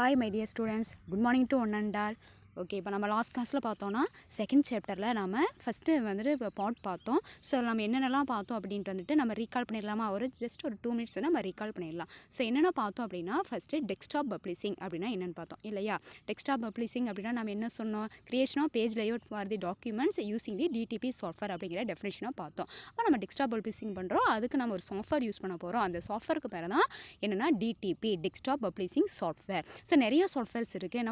Hi my dear students, good morning to one and all. Okay, இப்போ நம்ம last கிளாஸில் பார்த்தோன்னா செகண்ட் சாப்டரில் நம்ம ஃபஸ்ட்டு வந்துட்டு இப்போ பாட் பார்த்தோம். ஸோ நம்ம என்னென்னலாம் பார்த்தோம் அப்படின்ட்டு வந்துட்டு நம்ம ரீகால் பண்ணிடலாமா? ஜஸ்ட் ஒரு 2 minutes நம்ம ரீகால் பண்ணிடலாம். ஸோ என்னென்ன பார்த்தோம் அப்படின்னா, ஃபஸ்ட்டு டெஸ்க்டாப் பப்ளிஷிங் அப்படின்னா என்னென்னு பார்த்தோம் இல்லையா? டெஸ்க்டாப் பப்ளிஷிங் அப்படின்னா நம்ம என்ன சொன்னோம்? Creation of page layout for the documents using the DTP software அப்படிங்கிற டெஃபினேஷனாக பார்த்தோம். அப்போ நம்ம டெஸ்க்டாப் பப்ளிஷிங் பண்ணுறோம், அதுக்கு நம்ம ஒரு சாஃப்ட்வேர் யூஸ் பண்ண போகிறோம். அந்த சாஃப்ட்வேருக்கு பேர் தான் என்னென்னா DTP, desktop publishing software. So நிறைய சாஃப்ட்வேர்ஸ் இருக்குது.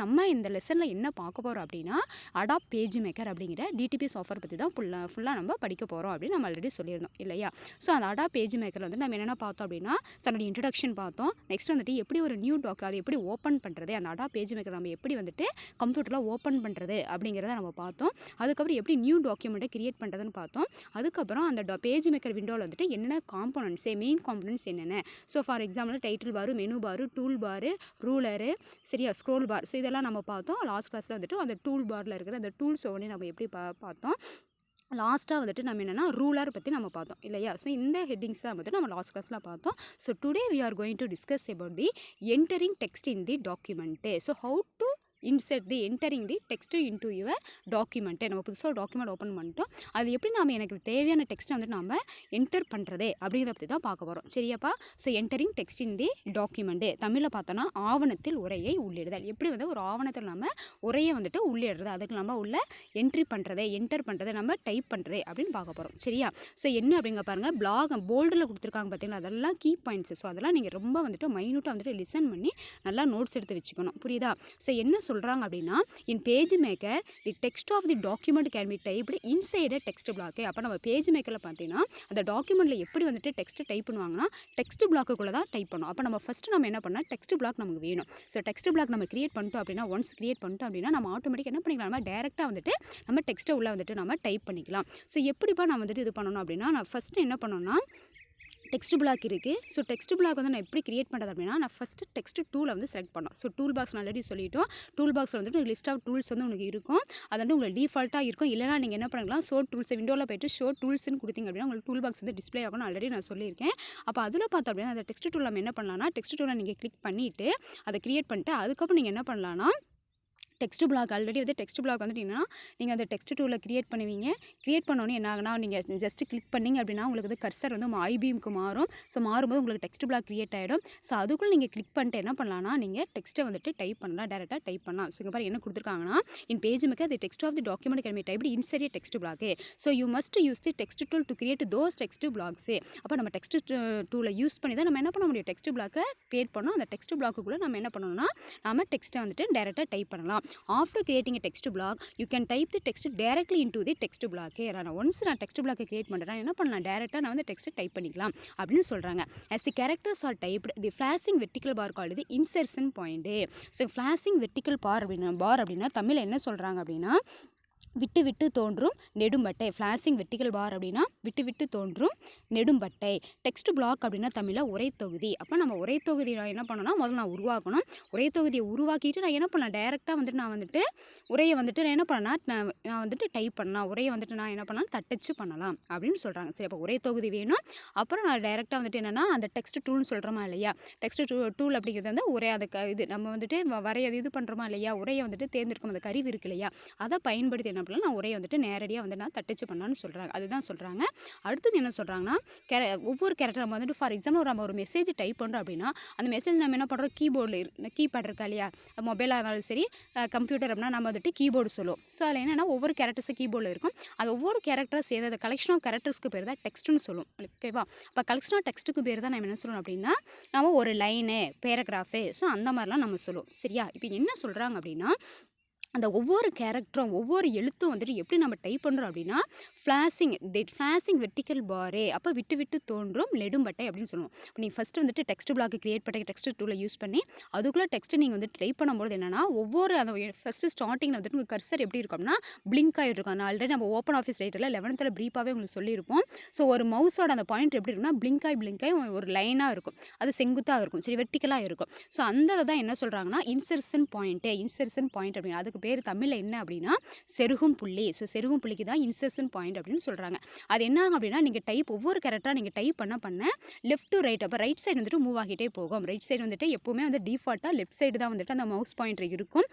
நம்ம இந்த லெசனில் என்ன பார்க்க போகிறோம் அப்படின்னா, அடாப் பேஜ் மேக்கர் அப்படிங்கிற டிடிபி சாஃப்ட்வேர் பற்றி தான் ஃபுல்லாக நம்ம படிக்க போகிறோம் அப்படின்னு நம்ம ஆல்ரெடி சொல்லியிருந்தோம் இல்லையா? ஸோ அந்த அடாப் பேஜ் மேக்கரில் வந்து நம்ம என்னென்ன பார்த்தோம் அப்படின்னா, அதனுடைய இன்ட்ரடக்ஷன் பார்த்தோம். நெக்ஸ்ட் வந்துட்டு எப்படி ஒரு நியூ அதை எப்படி ஓப்பன் பண்ணுறது, அந்த அடாப் பேஜ் மேக்கர் நம்ம எப்படி வந்துட்டு கம்ப்யூட்டரில் ஓப்பன் பண்ணுறது அப்படிங்கிறத நம்ம பார்த்தோம். அதுக்கப்புறம் எப்படி நியூ டாக்குமெண்ட்டை கிரியேட் பண்ணுறதுன்னு பார்த்தோம். அதுக்கப்புறம் அந்த பேஜ் மேக்கர் விண்டோவில் வந்துட்டு என்னென்ன காம்போனன்ட்ஸு, மெயின் காம்போனன்ட்ஸ் என்னென்ன. ஸோ ஃபார் எக்ஸாம்பிள் டைட்டில் பாரு, மெனு பாரு, டூல் பாரு, ரூலரு, சரியா, ஸ்க்ரோல் பார். ஸோ இதெல்லாம் நம்ம பார்த்தோம். லாஸ்ட் கிளாஸில் வந்துட்டு அந்த டூல் பாரில் இருக்கிற அந்த டூல்ஸ் ஒவ்வொன்றே நம்ம எப்படி பார்த்தோம். லாஸ்ட்டாக வந்துட்டு நம்ம என்னென்னா ரூலர் பற்றி நம்ம பார்த்தோம் இல்லையா? ஸோ இந்த ஹெட்டிங்ஸ் தான் வந்துட்டு நம்ம லாஸ்ட் கிளாஸில் பார்த்தோம். So today we are going to discuss about the entering text in the document. So how to insert the entering the text into your document. நம்ம புதுசாக டாக்குமெண்ட் ஓப்பன் பண்ணிட்டோம். அது எப்படி நம்ம எனக்கு தேவையான டெக்ஸ்ட்டை வந்துட்டு நம்ம என்டர் பண்ணுறதே அப்படிங்கிறத பற்றி தான் பார்க்க போகிறோம். சரியாப்பா? So entering text in the document, தமிழில் பார்த்தோன்னா ஆவணத்தில் உரையை உள்ளிடுதல். எப்படி வந்து ஒரு ஆவணத்தில் நம்ம உரையை வந்துட்டு உள்ளிடுறது, அதுக்கு நம்ம உள்ள என்ட்ரி பண்ணுறதே, என்டர் பண்ணுறதை, நம்ம டைப் பண்ணுறதே அப்படின்னு பார்க்க போகிறோம். சரியா? ஸோ என்ன அப்படிங்க பாருங்கள், பிளாக் போல்டில் கொடுத்துருக்காங்க பார்த்தீங்கன்னா, அதெல்லாம் கீ பாயிண்ட்ஸு. ஸோ அதெல்லாம் நீங்கள் ரொம்ப வந்துட்டு மைனூட்டாக வந்துட்டு லிசன் பண்ணி நல்லா நோட்ஸ் எடுத்து வச்சுக்கணும். புரியுதா? ஸோ என்ன சொல்கிறாங்க அப்படின்னா, in PageMaker the text of the document can be typed inside text block. அப்போ நம்ம பேஜ் மேக்கரில் பார்த்தீங்கன்னா அந்த டாக்குமெண்ட்டில் எப்படி வந்துட்டு டெக்ஸ்ட்டு டைப் பண்ணுவாங்கன்னா, டெக்ஸ்ட் பிளாக்குள்ளே தான் டைப் பண்ணணும். அப்போ நம்ம ஃபஸ்ட்டு நம்ம என்ன பண்ணால் டெக்ஸ்ட் பிளாக் நமக்கு வேணும். ஸோ டெக்ஸ்ட் பிளாக் நம்ம கிரியேட் பண்ணிட்டோம் அப்படின்னா, ஒன்ஸ் கிரியேட் பண்ணிட்டோம் அப்படின்னா நம்ம ஆட்டோமேட்டிக்காக என்ன பண்ணிக்கலாம், நம்ம டேரெக்டாக வந்துட்டு நம்ம டெக்ஸ்ட்டை உள்ளே வந்துட்டு நம்ம டைப் பண்ணிக்கலாம். ஸோ எப்படிப்பா நான் வந்துட்டு இது பண்ணணும் அப்படின்னா, நான் ஃபஸ்ட்டு என்ன பண்ணணும்னா, டெக்ஸ்ட் பிளாக் இருக்குது. ஸோ டெக்ஸ்ட் பிளாக் வந்து நான் எப்படி கிரியேட் பண்ணுறது அப்படின்னா, நான் ஃபஸ்ட்டு டெக்ஸ்ட் டூலை வந்து செலக்ட் பண்ணோம். ஸோ டூல் பாக்ஸ் நான் ஆல்ரெடி சொல்லிட்டோம். டூல் பாக்ஸில் வந்துட்டு லிஸ்ட் ஆஃப் டூல்ஸ் வந்து உங்களுக்கு இருக்கும். அது வந்து உங்களுக்கு டிஃபால்ட்டாக இருக்கும். இல்லைனா நீங்கள் என்ன பண்ணலாம், ஷோ டூல்ஸ் விண்டோவில் போய்ட்டு ஷோ டூல்ஸ்னு கொடுத்தீங்க அப்படின்னா உங்களுக்கு டூல் பாக்ஸ் வந்து டிஸ்பிளே ஆகணும். ஆல்ரெடி நான் சொல்லியிருக்கேன். அப்போ அதில் பார்த்தோம் அப்படின்னா அந்த டெக்ஸ்ட் டூல் நம்ம என்ன பண்ணலாம்னா, டெக்ஸ்ட் டூலை நீங்கள் கிளிக் பண்ணிவிட்டு அதை கிரியேட் பண்ணிட்டு அதுக்கப்புறம் நீங்கள் என்ன பண்ணலாம்னா, டெக்ஸ்ட் பிளாக் ஆல்ரெடி வந்து டெக்ஸ்ட் பிளாக் வந்துட்டிங்கன்னா நீங்கள் அந்த டெக்ஸ்ட் டூலில் கிரியேட் பண்ணுவீங்க. கிரியேட் பண்ணோன்னே என்ன ஆகுனா, நீங்கள் ஜஸ்ட் கிளிக் பண்ணிங்க அப்படின்னா உங்களுக்கு வந்து கர்சர் வந்து ஐபிஎம்க்கு மாறும். ஸோ மாறும்போது உங்களுக்கு டெக்ஸ்ட் பிளாக் கிரியேட் ஆகிடும். ஸோ அதுக்குள்ளே நீங்கள் கிளிக் பண்ணிட்டு என்ன பண்ணலாம்னா, நீங்கள் டெக்ஸ்ட்டை வந்துட்டு டைப் பண்ணலாம், டேரெக்டாக டைப் பண்ணலாம். ஸோ இங்கே பாரு என்ன கொடுத்துருக்காங்கன்னா, in PageMaker the text of the document can be typed inside a text block. So you must use the text tool to create those text blocks. அப்போ நம்ம டெக்ஸ்ட் டூலை யூஸ் பண்ணி தான் நம்ம என்ன பண்ண முடியும், டெக்ஸ்ட் பிளாக்கை கிரியேட் பண்ணோம். அந்த டெக்ஸ்ட் பிளாக்குள்ளே நம்ம என்ன பண்ணணும்னா, நம்ம டெக்ஸ்ட்டை வந்துட்டு டேரெக்டாக டைப் பண்ணலாம். After creating a text block, you can type the text directly into the text block. Once நான் text block கிரியேட் பண்ணுறேன், என்ன பண்ணலாம், டேரெக்டாக நான் வந்து டெக்ஸ்ட்டை டைப் பண்ணிக்கலாம் அப்படின்னு சொல்கிறாங்க. as the characters are typed, the flashing vertical bar called the insertion point. So flashing vertical bar அப்படின்னா தமிழில் என்ன சொல்கிறாங்க அப்படின்னா, விட்டு விட்டு தோன்றும் நெடும்பட்டை. ஃப்ளாஷிங் வெர்டிகல் பார் அப்படின்னா விட்டு விட்டு தோன்றும் நெடும்பட்டை. டெக்ஸ்ட் பிளாக் அப்படின்னா தமிழில் உரை தொகுதி. அப்போ நம்ம உரை தொகுதி நான் என்ன பண்ணணும்னா, முதல்ல நான் உருவாக்கணும். உரை தொகுதியை உருவாக்கிட்டு நான் என்ன பண்ணலாம், டேரெக்டாக வந்துட்டு நான் வந்துட்டு உரையை வந்துட்டு நான் என்ன பண்ணேன்னா, நான் வந்துட்டு டைப் பண்ணலாம். உரையை வந்துட்டு நான் என்ன பண்ணலாம், தட்டச்சு பண்ணலாம் அப்படின்னு சொல்கிறாங்க. சரி, அப்போ உரை தொகுதி வேணும். அப்புறம் நான் டேரெக்டாக வந்துட்டு என்னென்னா அந்த டெக்ஸ்ட் டூல்னு சொல்கிறோமா இல்லையா, டெக்ஸ்ட் டூல் அப்படிங்கிறது வந்து உரை அதுக்கு இது நம்ம வந்துட்டு வரைய இது பண்ணுறோமா இல்லையா, உரையை வந்துட்டு தேர்ந்தெடுக்கும் அந்த கருவி இருக்கு இல்லையா, அதை பயன்படுத்தி என்ன பண்ணலாம், நான் உரையை வந்துட்டு நேரடியாக வந்து நான் தட்டச்சு பண்ணலான்னு சொல்கிறாங்க. அதுதான் சொல்கிறாங்க. அடுத்தது என்ன சொல்கிறாங்கன்னா, ஒவ்வொரு கேரக்டர் நம்ம வந்துட்டு ஃபார் எக்ஸாம்பிள் நம்ம ஒரு மெசேஜ் டைப் பண்ணுறோம் அப்படின்னா, அந்த மெசேஜ் நம்ம என்ன பண்ணுறோம், கீபோர்டில் கீபேட் இருக்கா இல்லையா, மொபைலாக இருந்தாலும் சரி கம்ப்யூட்டர் அப்படின்னா நம்ம வந்துட்டு கீபோர்டு சொல்லுவோம். ஸோ அதில் என்னென்னா ஒவ்வொரு கேரக்டர்ஸு கீபோர்டில் இருக்கும். அது ஒவ்வொரு கேரக்டராக சேர்ந்து அந்த கலெக்ஷன் ஆஃப் கேரக்டர்ஸ்க்கு பேர் தான் டெக்ஸ்ட்னு சொல்லுவோம். ஓகேவா? அப்போ கலெக்ஷன் ஆஃப் டெக்ஸ்ட்டுக்கு பேர் தான் நம்ம என்ன சொல்லணும் அப்படின்னா, நம்ம ஒரு லைனு, பேராகிராஃபு, ஸோ அந்த மாதிரிலாம் நம்ம சொல்லுவோம். சரியா? இப்போ என்ன சொல்கிறாங்க அப்படின்னா, அந்த ஒவ்வொரு கேரக்டரும் ஒவ்வொரு எழுத்தும் வந்துட்டு எப்படி நம்ம டைப் பண்ணுறோம் அப்படின்னா, ஃப்ளாஷிங் வெர்டிக்கல் பாரே, அப்போ விட்டு விட்டு தோன்றும் நெடும்பட்டை அப்படின்னு சொல்லுவோம். இப்போ நீங்கள் ஃபஸ்ட்டு வந்துட்டு டெக்ஸ்ட் பிளாக் கிரியேட் பண்ணி டெக்ஸ்ட் டூலை யூஸ் பண்ணி அதுக்குள்ளே டெக்ஸ்ட்டு நீங்கள் வந்துட்டு டைப் பண்ணும்போது என்னென்னா, ஒவ்வொரு அந்த ஃபஸ்ட்டு ஸ்டார்டிங்கில் வந்துட்டு உங்கள் கர்சர் எப்படி இருக்கும்னா பிளிங்க் ஆகிட்டு இருக்கும். நான் ஆல்ரெடி நம்ம ஓப்பன் ஆஃபீஸ் ரைட்டரில் 11th ப்ரீஃபாகவே உங்களுக்கு சொல்லியிருப்போம். ஸோ ஒரு மவுஸோட அந்த பாயிண்ட் எப்படி இருக்குன்னா பிளிங்க் ஆகி ஒரு லைனாக இருக்கும், அது செங்குத்தாக இருக்கும், சரி வெர்டிக்கலாக இருக்கும். ஸோ அந்த தான் என்ன சொல்கிறாங்கன்னா இன்சர்ஷன் பாயிண்ட் அப்படின்னு. அதுக்கு அதுக்கு பேர் தமிழில் என்ன அப்படின்னா செருகும் புள்ளி. ஸோ செருகும் புள்ளிக்கு தான் இன்சர்ஷன் பாயிண்ட் அப்படின்னு சொல்கிறாங்க. அது என்ன ஆகும் அப்படின்னா நீங்கள் டைப் ஒவ்வொரு கேரக்டராக நீங்கள் டைப் பண்ண லெஃப்ட் டு ரைட், அப்போ ரைட் சைடு வந்துட்டு மூவ் ஆகிட்டே போகும். ரைட் சைடு வந்துட்டு எப்போவுமே வந்து டிஃபால்ட்டாக லெஃப்ட் சைடு தான் வந்துட்டு அந்த மவுஸ் பாயிண்டர் இருக்கும்.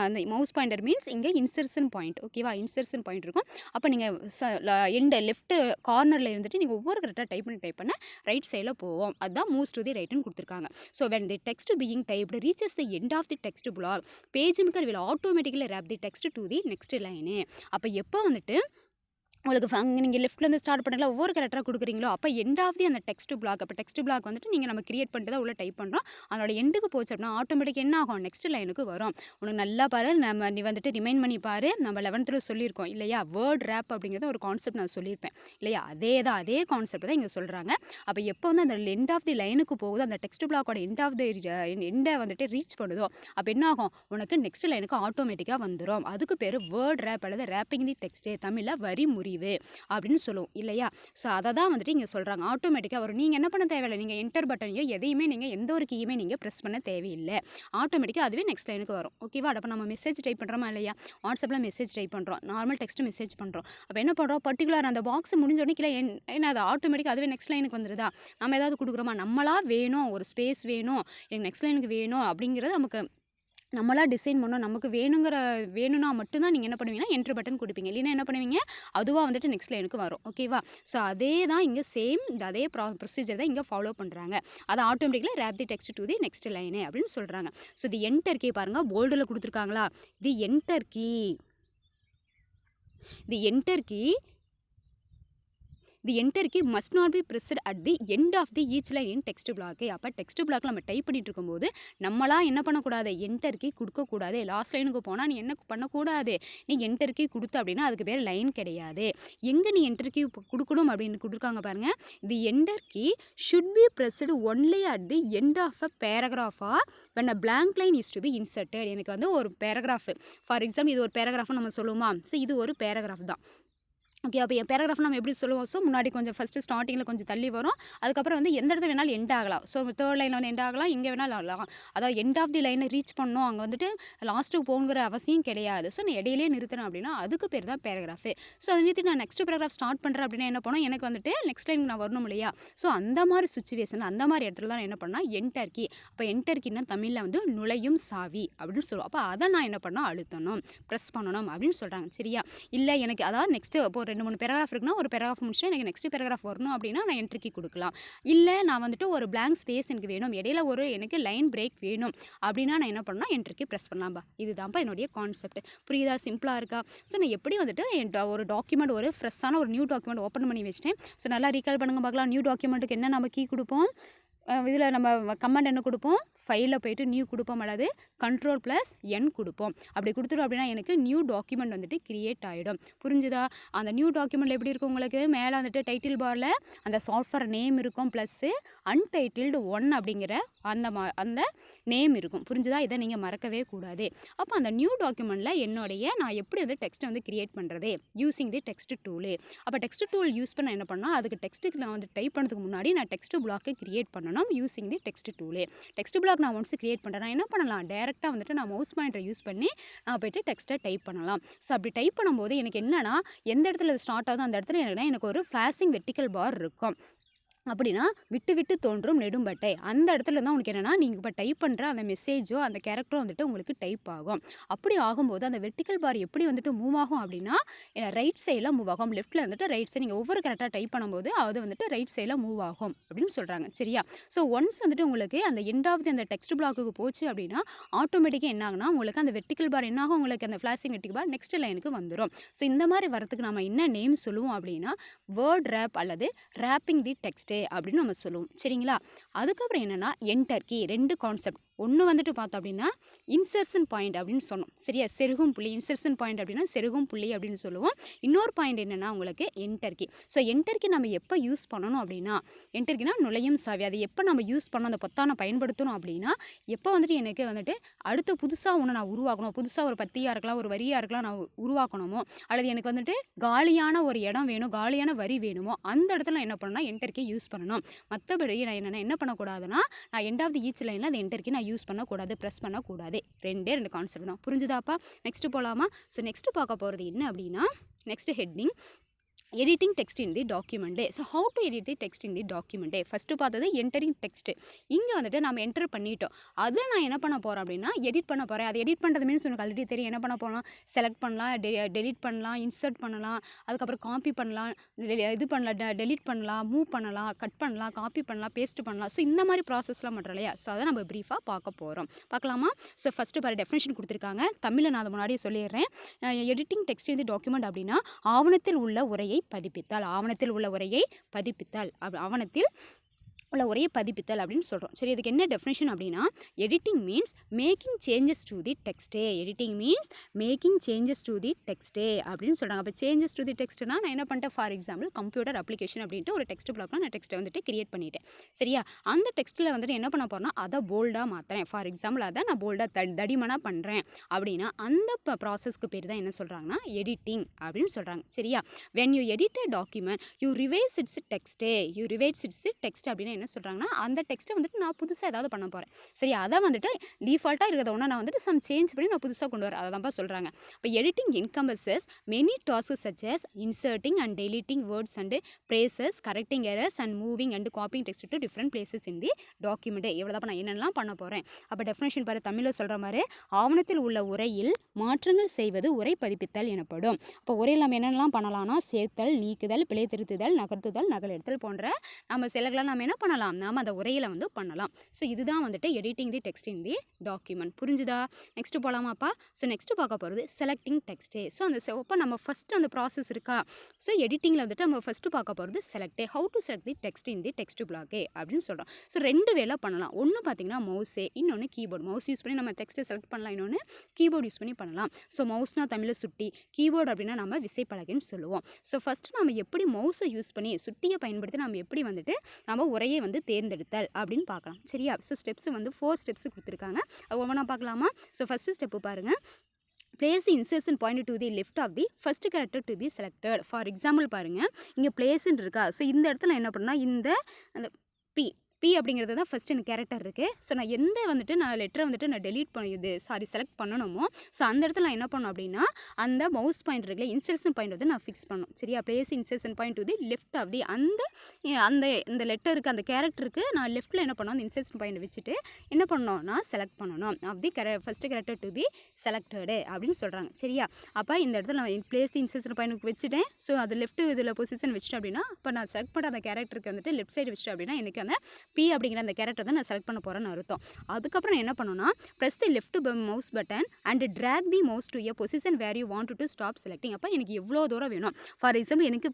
அந்த மவுஸ் பாயிண்டர் மீன்ஸ் இங்கே இன்சர்ஷன் பாயிண்ட். ஓகேவா, இன்சர்ஷன் பாயிண்ட் இருக்கும். அப்போ நீங்கள் லெஃப்ட் கார்னரில் இருந்துட்டு நீங்கள் ஒவ்வொரு கரெக்டாக டைப் பண்ண ரைட் சைடில் போவோம். அதுதான் மூவ்ஸ் டு தி ரைட்னு கொடுத்துருக்காங்க. So when the text being typed reaches the end of the text block, pagemaker will automatically wrap the text to the next line. அப்போ எப்போ வந்துட்டு உங்களுக்கு நீங்கள் லெஃப்ட்லேருந்து ஸ்டார்ட் பண்ணல ஒவ்வொரு கரெக்டாக கொடுக்குறீங்களோ அப்போ எண்ட் ஆஃப் தி அந்த டெக்ஸ்ட் பிளாக், அப்போ டெக்ஸ்ட் பிளாக் வந்துட்டு நீங்கள் நம்ம கிரியேட் பண்ணிட்டு தான் உள்ள டைப் பண்ணுறோம். அதோட எண்டுக்கு போச்சு அப்படின்னா ஆட்டோமேட்டிக் என்ன ஆகும், நெக்ஸ்ட் லைனுக்கு வரும். உனக்கு நல்லா பாரு, நீ வந்துட்டு ரிமைண்ட் பண்ணி பாரு, நம்ம 11th சொல்லியிருக்கோம் இல்லையா, வேர்ட் ரேப் அப்படிங்கிறத ஒரு கான்செப்ட் நான் சொல்லியிருப்பேன் இல்லையா, அதே கான்செப்ட் தான் இங்கே சொல்கிறாங்க. அப்போ எப்போ வந்து அந்த எண்ட் ஆஃப் தி லைனுக்கு போகுதோ, அந்த டெக்ஸ்ட் பிளாக்கோட எண்ட் ஆஃப் தி எண்டை வந்துட்டு ரீச் பண்ணுதோ அப்போ என்ன ஆகும், உனக்கு நெக்ஸ்ட் லைனுக்கு ஆட்டோமேட்டிக்காக வந்துடும். அதுக்கு பேர் வேர்ட் ரேப் அல்லது ரேப்பிங் தி டெக்ஸ்ட்டு, தமிழில் வரி முறிவு அப்படின்னு சொல்லுவோம் இல்லையா. ஸோ அதை தான் வந்துட்டு இங்கே சொல்கிறாங்க. ஆட்டோமேட்டிக்காக வரும். நீங்கள் என்ன பண்ண தேவையில்லை, நீங்கள் என்டர் பட்டனையோ எதையுமே நீங்கள் எந்த ஒரு கீயுமே நீங்கள் ப்ரெஸ் பண்ண தேவையில்லை. ஆட்டோமேட்டிக்காக அதுவே நெக்ஸ்ட் லைனுக்கு வரும். ஓகேவா. அப்போ நம்ம மெசேஜ் டைப் பண்ணுறோமா இல்லையா, வாட்ஸ்அப்பில் மெசேஜ் டைப் பண்ணுறோம், நார்மல் டெக்ஸ்ட் மெசேஜ் பண்ணுறோம். அப்போ என்ன பண்ணுறோம், பர்டிகுலர் அந்த பாக்ஸ் முடிஞ்சோடனே கீழே என்ன அது ஆட்டோமேட்டிக்காக அதுவே நெக்ஸ்ட் லைனுக்கு வந்துடுதா. நம்ம ஏதாவது கொடுக்குறோமா, நம்மளா வேணும், ஒரு ஸ்பேஸ் வேணும், எனக்கு நெக்ஸ்ட் லைனுக்கு வேணும் அப்படிங்கிறது நமக்கு நம்மளாக டிசைன் பண்ணோம். நமக்கு வேணும்னா மட்டும்தான் நீங்கள் என்ன பண்ணுவீங்கன்னா என்ட்ரு பட்டன் கொடுப்பீங்க, இல்லைன்னா என்ன பண்ணுவீங்க அதுவாக வந்துட்டு நெக்ஸ்ட் லைனுக்கு வரும். ஓகேவா. ஸோ அதே தான் இங்கே சேம் அதே ப்ரொசீஜர் தான் இங்கே ஃபாலோ பண்ணுறாங்க. அதை ஆட்டோமேட்டிக்கலாக wrap the text to the next line அப்படின்னு சொல்கிறாங்க. ஸோ தி என்டர் கீ பாருங்கள், போல்டில் கொடுத்துருக்காங்களா, the enter key the enter key must not be pressed at the end of the each line in text block. அப்போ text பிளாக்ல நம்ம type பண்ணிட்டு இருக்கும்போது நம்மளாம் என்ன பண்ணக்கூடாது, என்டர் கீ கொடுக்கக்கூடாது. லாஸ்ட் லைனுக்கு போனால் நீ என்ன பண்ணக்கூடாது, நீ என்டர் கீ கொடுத்த அப்படின்னா அதுக்கு பேர் லைன் கிடையாது. எங்கே நீ என்டர் கீ கொடுக்கணும் அப்படின்னு கொடுத்துருக்காங்க பாருங்கள். The enter key should be pressed only at the end of a paragraph or when a blank line is to be inserted. எனக்கு வந்து ஒரு பேராகிராஃப், ஃபார் எக்ஸாம்பிள் இது ஒரு பேராகிராஃப் நம்ம சொல்லுவோமா, ஸோ இது ஒரு பேராகிராஃப் தான். ஓகே. அப்போ என் பேராகிராஃப் நம்ம எப்படி சொல்லுவோம், ஸோ முன்னாடி கொஞ்சம் ஃபஸ்ட்டு ஸ்டார்டிங்கில் கொஞ்சம் தள்ளி வரும், அதுக்கப்புறம் வந்து எந்த இடத்துல வேணாலும் எண்ட் ஆகலாம். ஸோ தேர்ட் லைனில் வந்து எண்ட் ஆகலாம், இங்கே வேணாலும் ஆகலாம். அதாவது எண்ட் ஆஃப் தி லைனை ரீச் பண்ணோம், அங்கே வந்துட்டு லாஸ்ட்டுக்கு போங்கிற அவசியம் கிடையாது. ஸோ நான் இடையிலே நிறுத்தினேன் அப்படின்னா அதுக்கு பேர் தான் பேராகிராஃபு. ஸோ அதை நிறுத்தி நான் நெக்ஸ்ட் பேராகிராஃப் ஸ்டார்ட் பண்ணுறேன் அப்படின்னா என்ன பண்ணோம், எனக்கு வந்துட்டு நெக்ஸ்ட் லைன் நான் வரணும் இல்லையா. ஸோ அந்த மாதிரி சுச்சுவேஷனில் அந்த மாதிரி இடத்துல தான் நான் என்ன பண்ணால் என்டர் கீ. அப்போ என்டர் கீனா தமிழில் வந்து நுழையும் சாவி அப்படின்னு சொல்லுவோம். அப்போ அதை நான் என்ன பண்ணால் அழுத்தணும், ப்ரெஸ் பண்ணணும் அப்படின்னு சொல்கிறாங்க. சரியா. இல்லை எனக்கு அதாவது நெக்ஸ்ட்டு இப்போ 2-3 பேராகிராஃப் இருக்குன்னா ஒரு பேராகிராஃப் முடிச்சுட்டு எனக்கு நெக்ஸ்ட் பேராகிராஃப் வரணும் அப்படின்னா நான் என்ட்ரி கீ கொடுக்கலாம். இல்லை நான் வந்துட்டு ஒரு பிளாங்க் ஸ்பேஸ் எனக்கு வேணும், இடையில எனக்கு லைன் பிரேக் வேணும் அப்படின்னா நான் என்ன பண்ணால் என்ட்ரி கீ ப்ரெஸ் பண்ணலாம்பா. இதுதான்ப்பா என்னுடைய கான்செப்ட். புரியுதா, சிம்பிளாக இருக்கா. ஸோ நான் எப்படி வந்துட்டு ஒரு டாக்குமெண்ட், ஒரு ஃப்ரெஷ்ஷான ஒரு நியூ டாக்குமெண்ட் ஓப்பன் பண்ணி வச்சிட்டேன். ஸோ நல்லா ரீகால் பண்ணுங்க பார்க்கலாம். நியூ டாக்குமெண்ட்டுக்கு என்ன நம்ம கீ கொடுப்போம், இதில் நம்ம கமெண்ட் என்ன கொடுப்போம், ஃபைலில் போய்ட்டு நியூ கொடுப்போம் அல்லது Ctrl+N கொடுப்போம். அப்படி கொடுத்துட்டோம் அப்படின்னா எனக்கு நியூ டாக்குமெண்ட் வந்துட்டு கிரியேட் ஆகிடும். புரிஞ்சுதா. அந்த நியூ டாக்குமெண்ட்டில் எப்படி இருக்கும், உங்களுக்கு மேலே வந்துட்டு டைட்டில் பாரில் அந்த சாஃப்ட்வேர் நேம் இருக்கும், ப்ளஸ்ஸு அன்டைட்டில்டு 1 அப்படிங்கிற அந்த நேம் இருக்கும். புரிஞ்சுதா. இதை நீங்கள் மறக்கவே கூடாது. அப்போ அந்த நியூ டாக்குமெண்ட்டில் நான் எப்படி வந்து டெக்ஸ்ட்டை வந்து கிரியேட் பண்ணுறது, யூஸிங் தி டெக்ஸ்ட் டூலு. அப்போ டெக்ஸ்ட் டூல் யூஸ் பண்ண என்ன பண்ணால் அதுக்கு டெக்ஸ்ட்டுக்கு நான் வந்து டைப் பண்ணுறதுக்கு முன்னாடி நான் டெக்ஸ்ட் பிளாக்கை கிரியேட் பண்ணணும் யூஸிங் தி டெக்ஸ்ட் டூலு. டெக்ஸ்ட் பிளாக் நான் ஒன்ஸ் கிரியேட் பண்ணுறேன், நான் என்ன பண்ணலாம், டேரெக்டாக வந்துட்டு நான் மவுஸ் பாயிண்டரை யூஸ் பண்ணி நான் போய்ட்டு டெக்ஸ்ட்டை டைப் பண்ணலாம். ஸோ அப்படி டைப் பண்ணும்போது எனக்கு என்னன்னா எந்த இடத்துல ஸ்டார்ட் ஆகுதோ அந்த இடத்துல எனக்கு ஒரு ஃப்ளாஷிங் வெர்டிக்கல் பார் இருக்கும். அப்படின்னா விட்டு விட்டு தோன்றும் நெடும்பட்டை, அந்த இடத்துல தான் உங்களுக்கு என்னென்னா நீங்கள் இப்போ டைப் பண்ணுற அந்த மெசேஜோ அந்த கேரக்டரோ வந்துட்டு உங்களுக்கு டைப் ஆகும். அப்படி ஆகும்போது அந்த வெர்டிக்கல் பார் எப்படி வந்துட்டு மூவ் ஆகும் அப்படின்னா ரைட் சைடில் மூவ் ஆகும். லெஃப்ட்டில் வந்துட்டு ரைட் சைடு நீங்கள் ஒவ்வொரு கரெக்டாக டைப் பண்ணும்போது அது வந்துட்டு ரைட் சைடில் மூவ் ஆகும் அப்படின்னு சொல்கிறாங்க. சரியா. ஸோ ஒன்ஸ் வந்துட்டு உங்களுக்கு அந்த எண்ட் ஆஃப் அந்த டெக்ஸ்ட் பிளாக்குக்கு போச்சு அப்படின்னா ஆட்டோமேட்டிக்காக என்ன ஆகுனா உங்களுக்கு அந்த வெர்டிக்கல் பார் என்ன ஆகும், உங்களுக்கு அந்த ஃப்ளாஷிங் வெர்டிக்கல் பார் நெக்ஸ்ட் லைனுக்கு வந்துடும். ஸோ இந்த மாதிரி வரதுக்கு நம்ம என்ன நேம் சொல்லுவோம் அப்படின்னா வேர்ட் ரேப் அல்லது ரேப்பிங் தி டெக்ஸ்ட் அப்படின்னு நம்ம சொல்லுவோம். சரிங்களா. அதுக்கப்புறம் என்னன்னா என்டர் கீ, 2 கான்செப்ட். ஒன்று வந்துட்டு பார்த்தோம் அப்படின்னா இன்சர்ஷன் பாயிண்ட் அப்படின்னு சொன்னோம். சரியா. செருகும் புள்ளி, இன்சர்ஷன் பாயிண்ட் அப்படின்னா செருகும் புள்ளி அப்படின்னு சொல்லுவோம். இன்னொரு பாயிண்ட் என்னென்னா உங்களுக்கு enter key. So enter key நம்ம எப்போ யூஸ் பண்ணணும் அப்படின்னா என்டர் கீனா நுழையும் சாவி. அதை எப்போ நம்ம யூஸ் பண்ணணும், அந்த பொத்தானை பயன்படுத்தணும் அப்படின்னா எப்போ வந்துட்டு எனக்கு வந்துட்டு அடுத்து புதுசாக ஒன்று நான் உருவாக்கணும், புதுசாக ஒரு பத்தியாக இருக்கலாம், ஒரு வரியாக இருக்கலாம், நான் உருவாக்கணுமோ அல்லது எனக்கு வந்துட்டு காலியான ஒரு இடம் வேணும், காலியான வரி வேணுமோ அந்த இடத்துல நான் என்ன பண்ணணும்னா என்டர் கீ யூஸ் பண்ணணும். மற்றபடி நான் என்ன பண்ணக்கூடாதுன்னா நான் எண்ட் ஆஃப் தி ஈச் லைனில் அந்த என்டர் கீ நான் நான் யூஸ் பண்ணக்கூடாது, ப்ரெஸ் பண்ணக்கூடாது. ரெண்டே 2 கான்செப்ட் தான். புரிஞ்சுதாப்பா? நெக்ஸ்ட்டு போகலாமா? ஸோ நெக்ஸ்ட்டு பார்க்க போகிறது என்ன அப்படின்னா, next heading editing text in the document. So how to edit the text in the document. First பார்த்தது என்டரிங் டெக்ஸ்ட்டு. இங்கே வந்துட்டு நம்ம என்டர் பண்ணிட்டோம். அதை நான் என்ன பண்ண போகிறேன் அப்படின்னா எடிட் பண்ண போகிறேன். அது எடிட் பண்ணுறது மீன்ஸ் எனக்கு ஆல்ரெடி தெரியும். என்ன பண்ண போகலாம், செலக்ட் பண்ணலாம், டெலிட் பண்ணலாம், இன்சர்ட் பண்ணலாம், அதுக்கப்புறம் காப்பி பண்ணலாம், இது பண்ணலாம், டெலிட் பண்ணலாம், மூவ் பண்ணலாம், கட் பண்ணலாம், காப்பி பண்ணலாம், பேஸ்ட் பண்ணலாம். ஸோ இந்த மாதிரி ப்ராசஸ்லாம் பண்ணுறோம் இல்லையா? ஸோ அதை நம்ம ப்ரீஃபாக பார்க்க போகிறோம். பார்க்கலாமா? ஸோ ஃபஸ்ட்டு பாரு டெஃபினேஷன் கொடுத்துருக்காங்க. தமிழில் நான் அதை முன்னாடியே சொல்லிடுறேன். Editing text in the document அப்படின்னா ஆவணத்தில் உள்ள உரையை பதிப்பித்தல். ஆவணத்தில் உள்ள உரையை பதிப்பித்தல். ஆவணத்தில் உள்ள உரையை பதிப்பித்தல் அப்படின்னு சொல்கிறோம். சரி, இதுக்கு என்ன டெஃபினேஷன் அப்படின்னா editing means making changes to the டெக்ஸ்டே. Editing means making changes to the டெக்ஸ்டே அப்படின்னு சொல்கிறாங்க. அப்போ சேஞ்சஸ் டு தி டெக்ஸ்ட்னா நான் என்ன பண்ணிட்டேன், ஃபார் எக்ஸாம்பிள் கம்ப்யூட்டர் அப்ளிகேஷன் அப்படின்ட்டு ஒரு டெக்ஸ்ட் பிளாக்ல நான் டெக்ஸ்ட்டை வந்துட்டு கிரியேட் பண்ணிட்டேன். சரியா? அந்த டெக்ஸ்ட்டில் வந்துட்டு என்ன பண்ண போகிறேன்னா அதை போல்டாக மாற்றுறேன். ஃபார் எக்ஸாம்பிள் அதை நான் போல்டாக தடிமனாக பண்ணுறேன் அப்படின்னா அந்த ப்ராசஸ்க்கு பேர் தான் என்ன சொல்கிறாங்கன்னா எடிட்டிங் அப்படின்னு சொல்கிறாங்க. சரியா? When you edit a document you revise its text. you revise its text அப்படின்னா என்ன சொல்கிறாங்கன்னா அந்த டெக்ஸ்ட்டை வந்துட்டு நான் புதுசாக ஏதாவது பண்ண போகிறேன். சரி, அதை வந்துட்டு டிஃபால்ட்டாக இருக்கிறத ஒன்றா நான் வந்துட்டு சம் சேஞ்ச் பண்ணி நான் புதுசாக கொண்டு வரேன். அதை தான்ப்பா சொல்கிறாங்க. இப்போ editing encompasses many tasks such as inserting and deleting words and phrases, correcting errors and moving and copying text to different places in the document. இவ்வளோ தான் நான் என்னெல்லாம் பண்ண போகிறேன். அப்போ டெஃபினேஷன் பாரு, தமிழில் சொல்கிற மாதிரி ஆவணத்தில் உள்ள உரையில் மாற்றங்கள் செய்வது உரை பதிப்பித்தல் எனப்படும். இப்போ உரையில் நம்ம என்னென்னலாம் பண்ணலாம்னா சேர்த்தல், நீக்குதல், பிழை திருத்துதல், நகர்த்துதல், நகலெடுத்தல் போன்ற நம்ம சிலர்லாம் நம்ம என்ன பண்ணலாம், நாம் அந்த உரையில் வந்து பண்ணலாம். ஸோ இதுதான் வந்துட்டு editing the text in the document. புரிஞ்சுதா? நெக்ஸ்ட்டு போகலாமாப்பா? ஸோ நெக்ஸ்ட்டு பார்க்க போகிறது செலக்டிங் டெக்ஸ்ட்டு. ஸோ அந்த இப்போ நம்ம ஃபஸ்ட்டு அந்த ப்ராசஸ் இருக்கா. ஸோ எடிட்டிங்கில் வந்துட்டு நம்ம ஃபஸ்ட்டு பார்க்க போகிறது செலக்டே. How to select the text in the text பிளாக்கே அப்படின்னு சொல்கிறோம். ஸோ 2 வேலை பண்ணலாம். ஒன்று பார்த்தீங்கன்னா மவுஸே, இன்னொன்று கீபோர்டு. மவுஸ் யூஸ் பண்ணி நம்ம டெக்ஸ்ட்டை செலக்ட் பண்ணலாம், இன்னொன்று கீபோர்டு யூஸ் பண்ணி பண்ணலாம். ஸோ மவுஸ்னால் தமிழில் சுட்டி, கீபோர்டு அப்படின்னா நம்ம விசைப்பலகைன்னு சொல்லுவோம். ஸோ ஃபஸ்ட்டு நம்ம எப்படி மவுஸை யூஸ் பண்ணி சுட்டியை பயன்படுத்தி நம்ம எப்படி வந்துட்டு நம்ம உரையை வந்து தேர்ந்தெடுத்தல் அப்படின்னு பார்க்கலாம். சரியா? ஸோ ஸ்டெப்ஸ் வந்து 4 ஸ்டெப்ஸ் கொடுத்துருக்காங்க. ஒவ்வொன்றா பார்க்கலாமா? ஸோ ஃபஸ்ட்டு ஸ்டெப்பு பாருங்கள். place the insertion point to the left of the first character to be selected. For example பாருங்கள், இங்கே பிளேஸ்ன்னு இருக்கா. ஸோ இந்த இடத்துல என்ன பண்ணால் இந்த அந்த பி அப்படிங்கிறது தான் ஃபஸ்ட்டு எனக்கு கேரக்டர் இருக்குது. ஸோ நான் எந்த வந்துட்டு நான் லெட்டரை வந்துட்டு நான் டெலீட் பண்ணிது செலக்ட் பண்ணணுமோ ஸோ அந்த இடத்துல நான் என்ன பண்ணணும் அப்படின்னா அந்த மவுஸ் பாயிண்ட் இருக்குல்ல, இன்சர்ஷன் பாயிண்ட் வந்து நான் ஃபிக்ஸ் பண்ணணும். சரியா? Place insertion point to the left of the அந்த இந்த லெட்டருக்கு அந்த கேரக்டருக்கு நான் லெஃப்ட்டில் என்ன பண்ணணும், அந்த இன்சர்ஷன் பாயிண்ட் வச்சுட்டு என்ன பண்ணணும்னா செலக்ட் பண்ணணும். Of the first character to be selected அப்படின்னு சொல்கிறாங்க. சரியா? அப்போ இந்த இடத்துல நான் பிளேஸ் தி இன்சர்ஷன் பாயிண்ட் வச்சுட்டேன். ஸோ அது லெஃப்ட் இதில் பொசிஷன் வச்சுட்டேன் அப்படின்னா இப்போ நான் செலக்ட் பண்ண அந்த கேரக்டருக்கு வந்துட்டு லெஃப்ட் சைடு வச்சுட்டேன் அப்படின்னா எனக்கு அந்த பி அப்படிங்கிற அந்த கேரக்டர் தான் நான் செலக்ட் பண்ண போகிறேன்னு அர்த்தம். அதுக்கப்புறம் என்ன பண்ணணும்னா press the left mouse button and drag the mouse to a position where you want to stop selecting. அப்போ எனக்கு எவ்வளோ தூரம் வேணும், ஃபார் எக்ஸாம்பிள் எனக்கு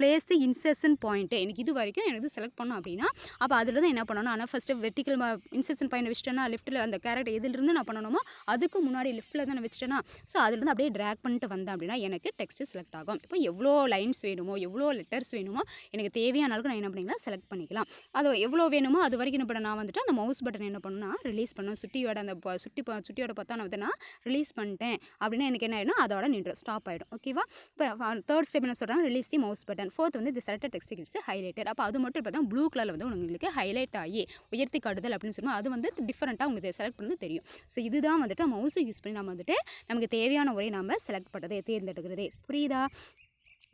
பிளேஸ் தி இன்சர்ஷன் பாயிண்ட்டு எனக்கு இது வரைக்கும் எனக்கு செலக்ட் பண்ணணும் அப்படின்னா அப்போ அதில் தான் என்ன பண்ணணும், ஆனால் ஃபஸ்ட்டு வெர்டிக்கல் இன்சர்ஷன் பாயிண்ட் வச்சுட்டேன்னா லெஃப்ட்டில் அந்த கேரக்டர் எதிலிருந்து நான் பண்ணணுமோ அதுக்கு முன்னாடி லெஃப்ட்டில் தான் நான் வச்சுட்டேன்னா ஸோ அதிலிருந்து அப்படியே ட்ராக் பண்ணிட்டு வந்தேன் அப்படின்னா எனக்கு டெக்ஸ்ட்டு செலக்ட் ஆகும். இப்போ எவ்வளோ லைன்ஸ் வேணுமோ எவ்வளோ லெட்டர்ஸ் வேணுமோ எனக்கு தேவையான அளவுக்கு நான் என்ன பண்ணிக்கலாம் செலக்ட் பண்ணிக்கலாம். அது எவ்வளோ வேணுமோ அது வரைக்கும் என்ன பண்ண நான் வந்துட்டு அந்த மவுஸ் பட்டன் என்ன பண்ணணும்னா ரிலீஸ் பண்ணணும். சுட்டியோட அந்த சுட்டியோட பார்த்தா நான் வந்து நான் ரிலீஸ் பண்ணிட்டேன் அப்படின்னா எனக்கு என்ன ஆகிடும், அதோட நின்று ஸ்டாப் ஆகிடும். ஓகேவா? இப்போ தேர்ட் ஸ்டெப் என்ன சொல்கிறாங்க, release the mouse button. Fourth வந்து the selected text gets highlighted. அப்போ அது மட்டும் பார்த்தா ப்ளூ கலரில் வந்து உங்களுக்கு ஹைலைட் ஆகி உயர்த்தி காட்டுதல் அப்படின்னு சொல்லுவோம். அது வந்து டிஃப்ரெண்ட்டாக உங்களுக்கு செலக்ட் பண்ணது தெரியும். ஸோ இதுதான் வந்துட்டு மவுஸை யூஸ் பண்ணி நம்ம வந்துட்டு நமக்கு தேவையான உரையை நம்ம செலக்ட் பண்ணுறது தேர்ந்தெடுக்கிறது. புரியுதா?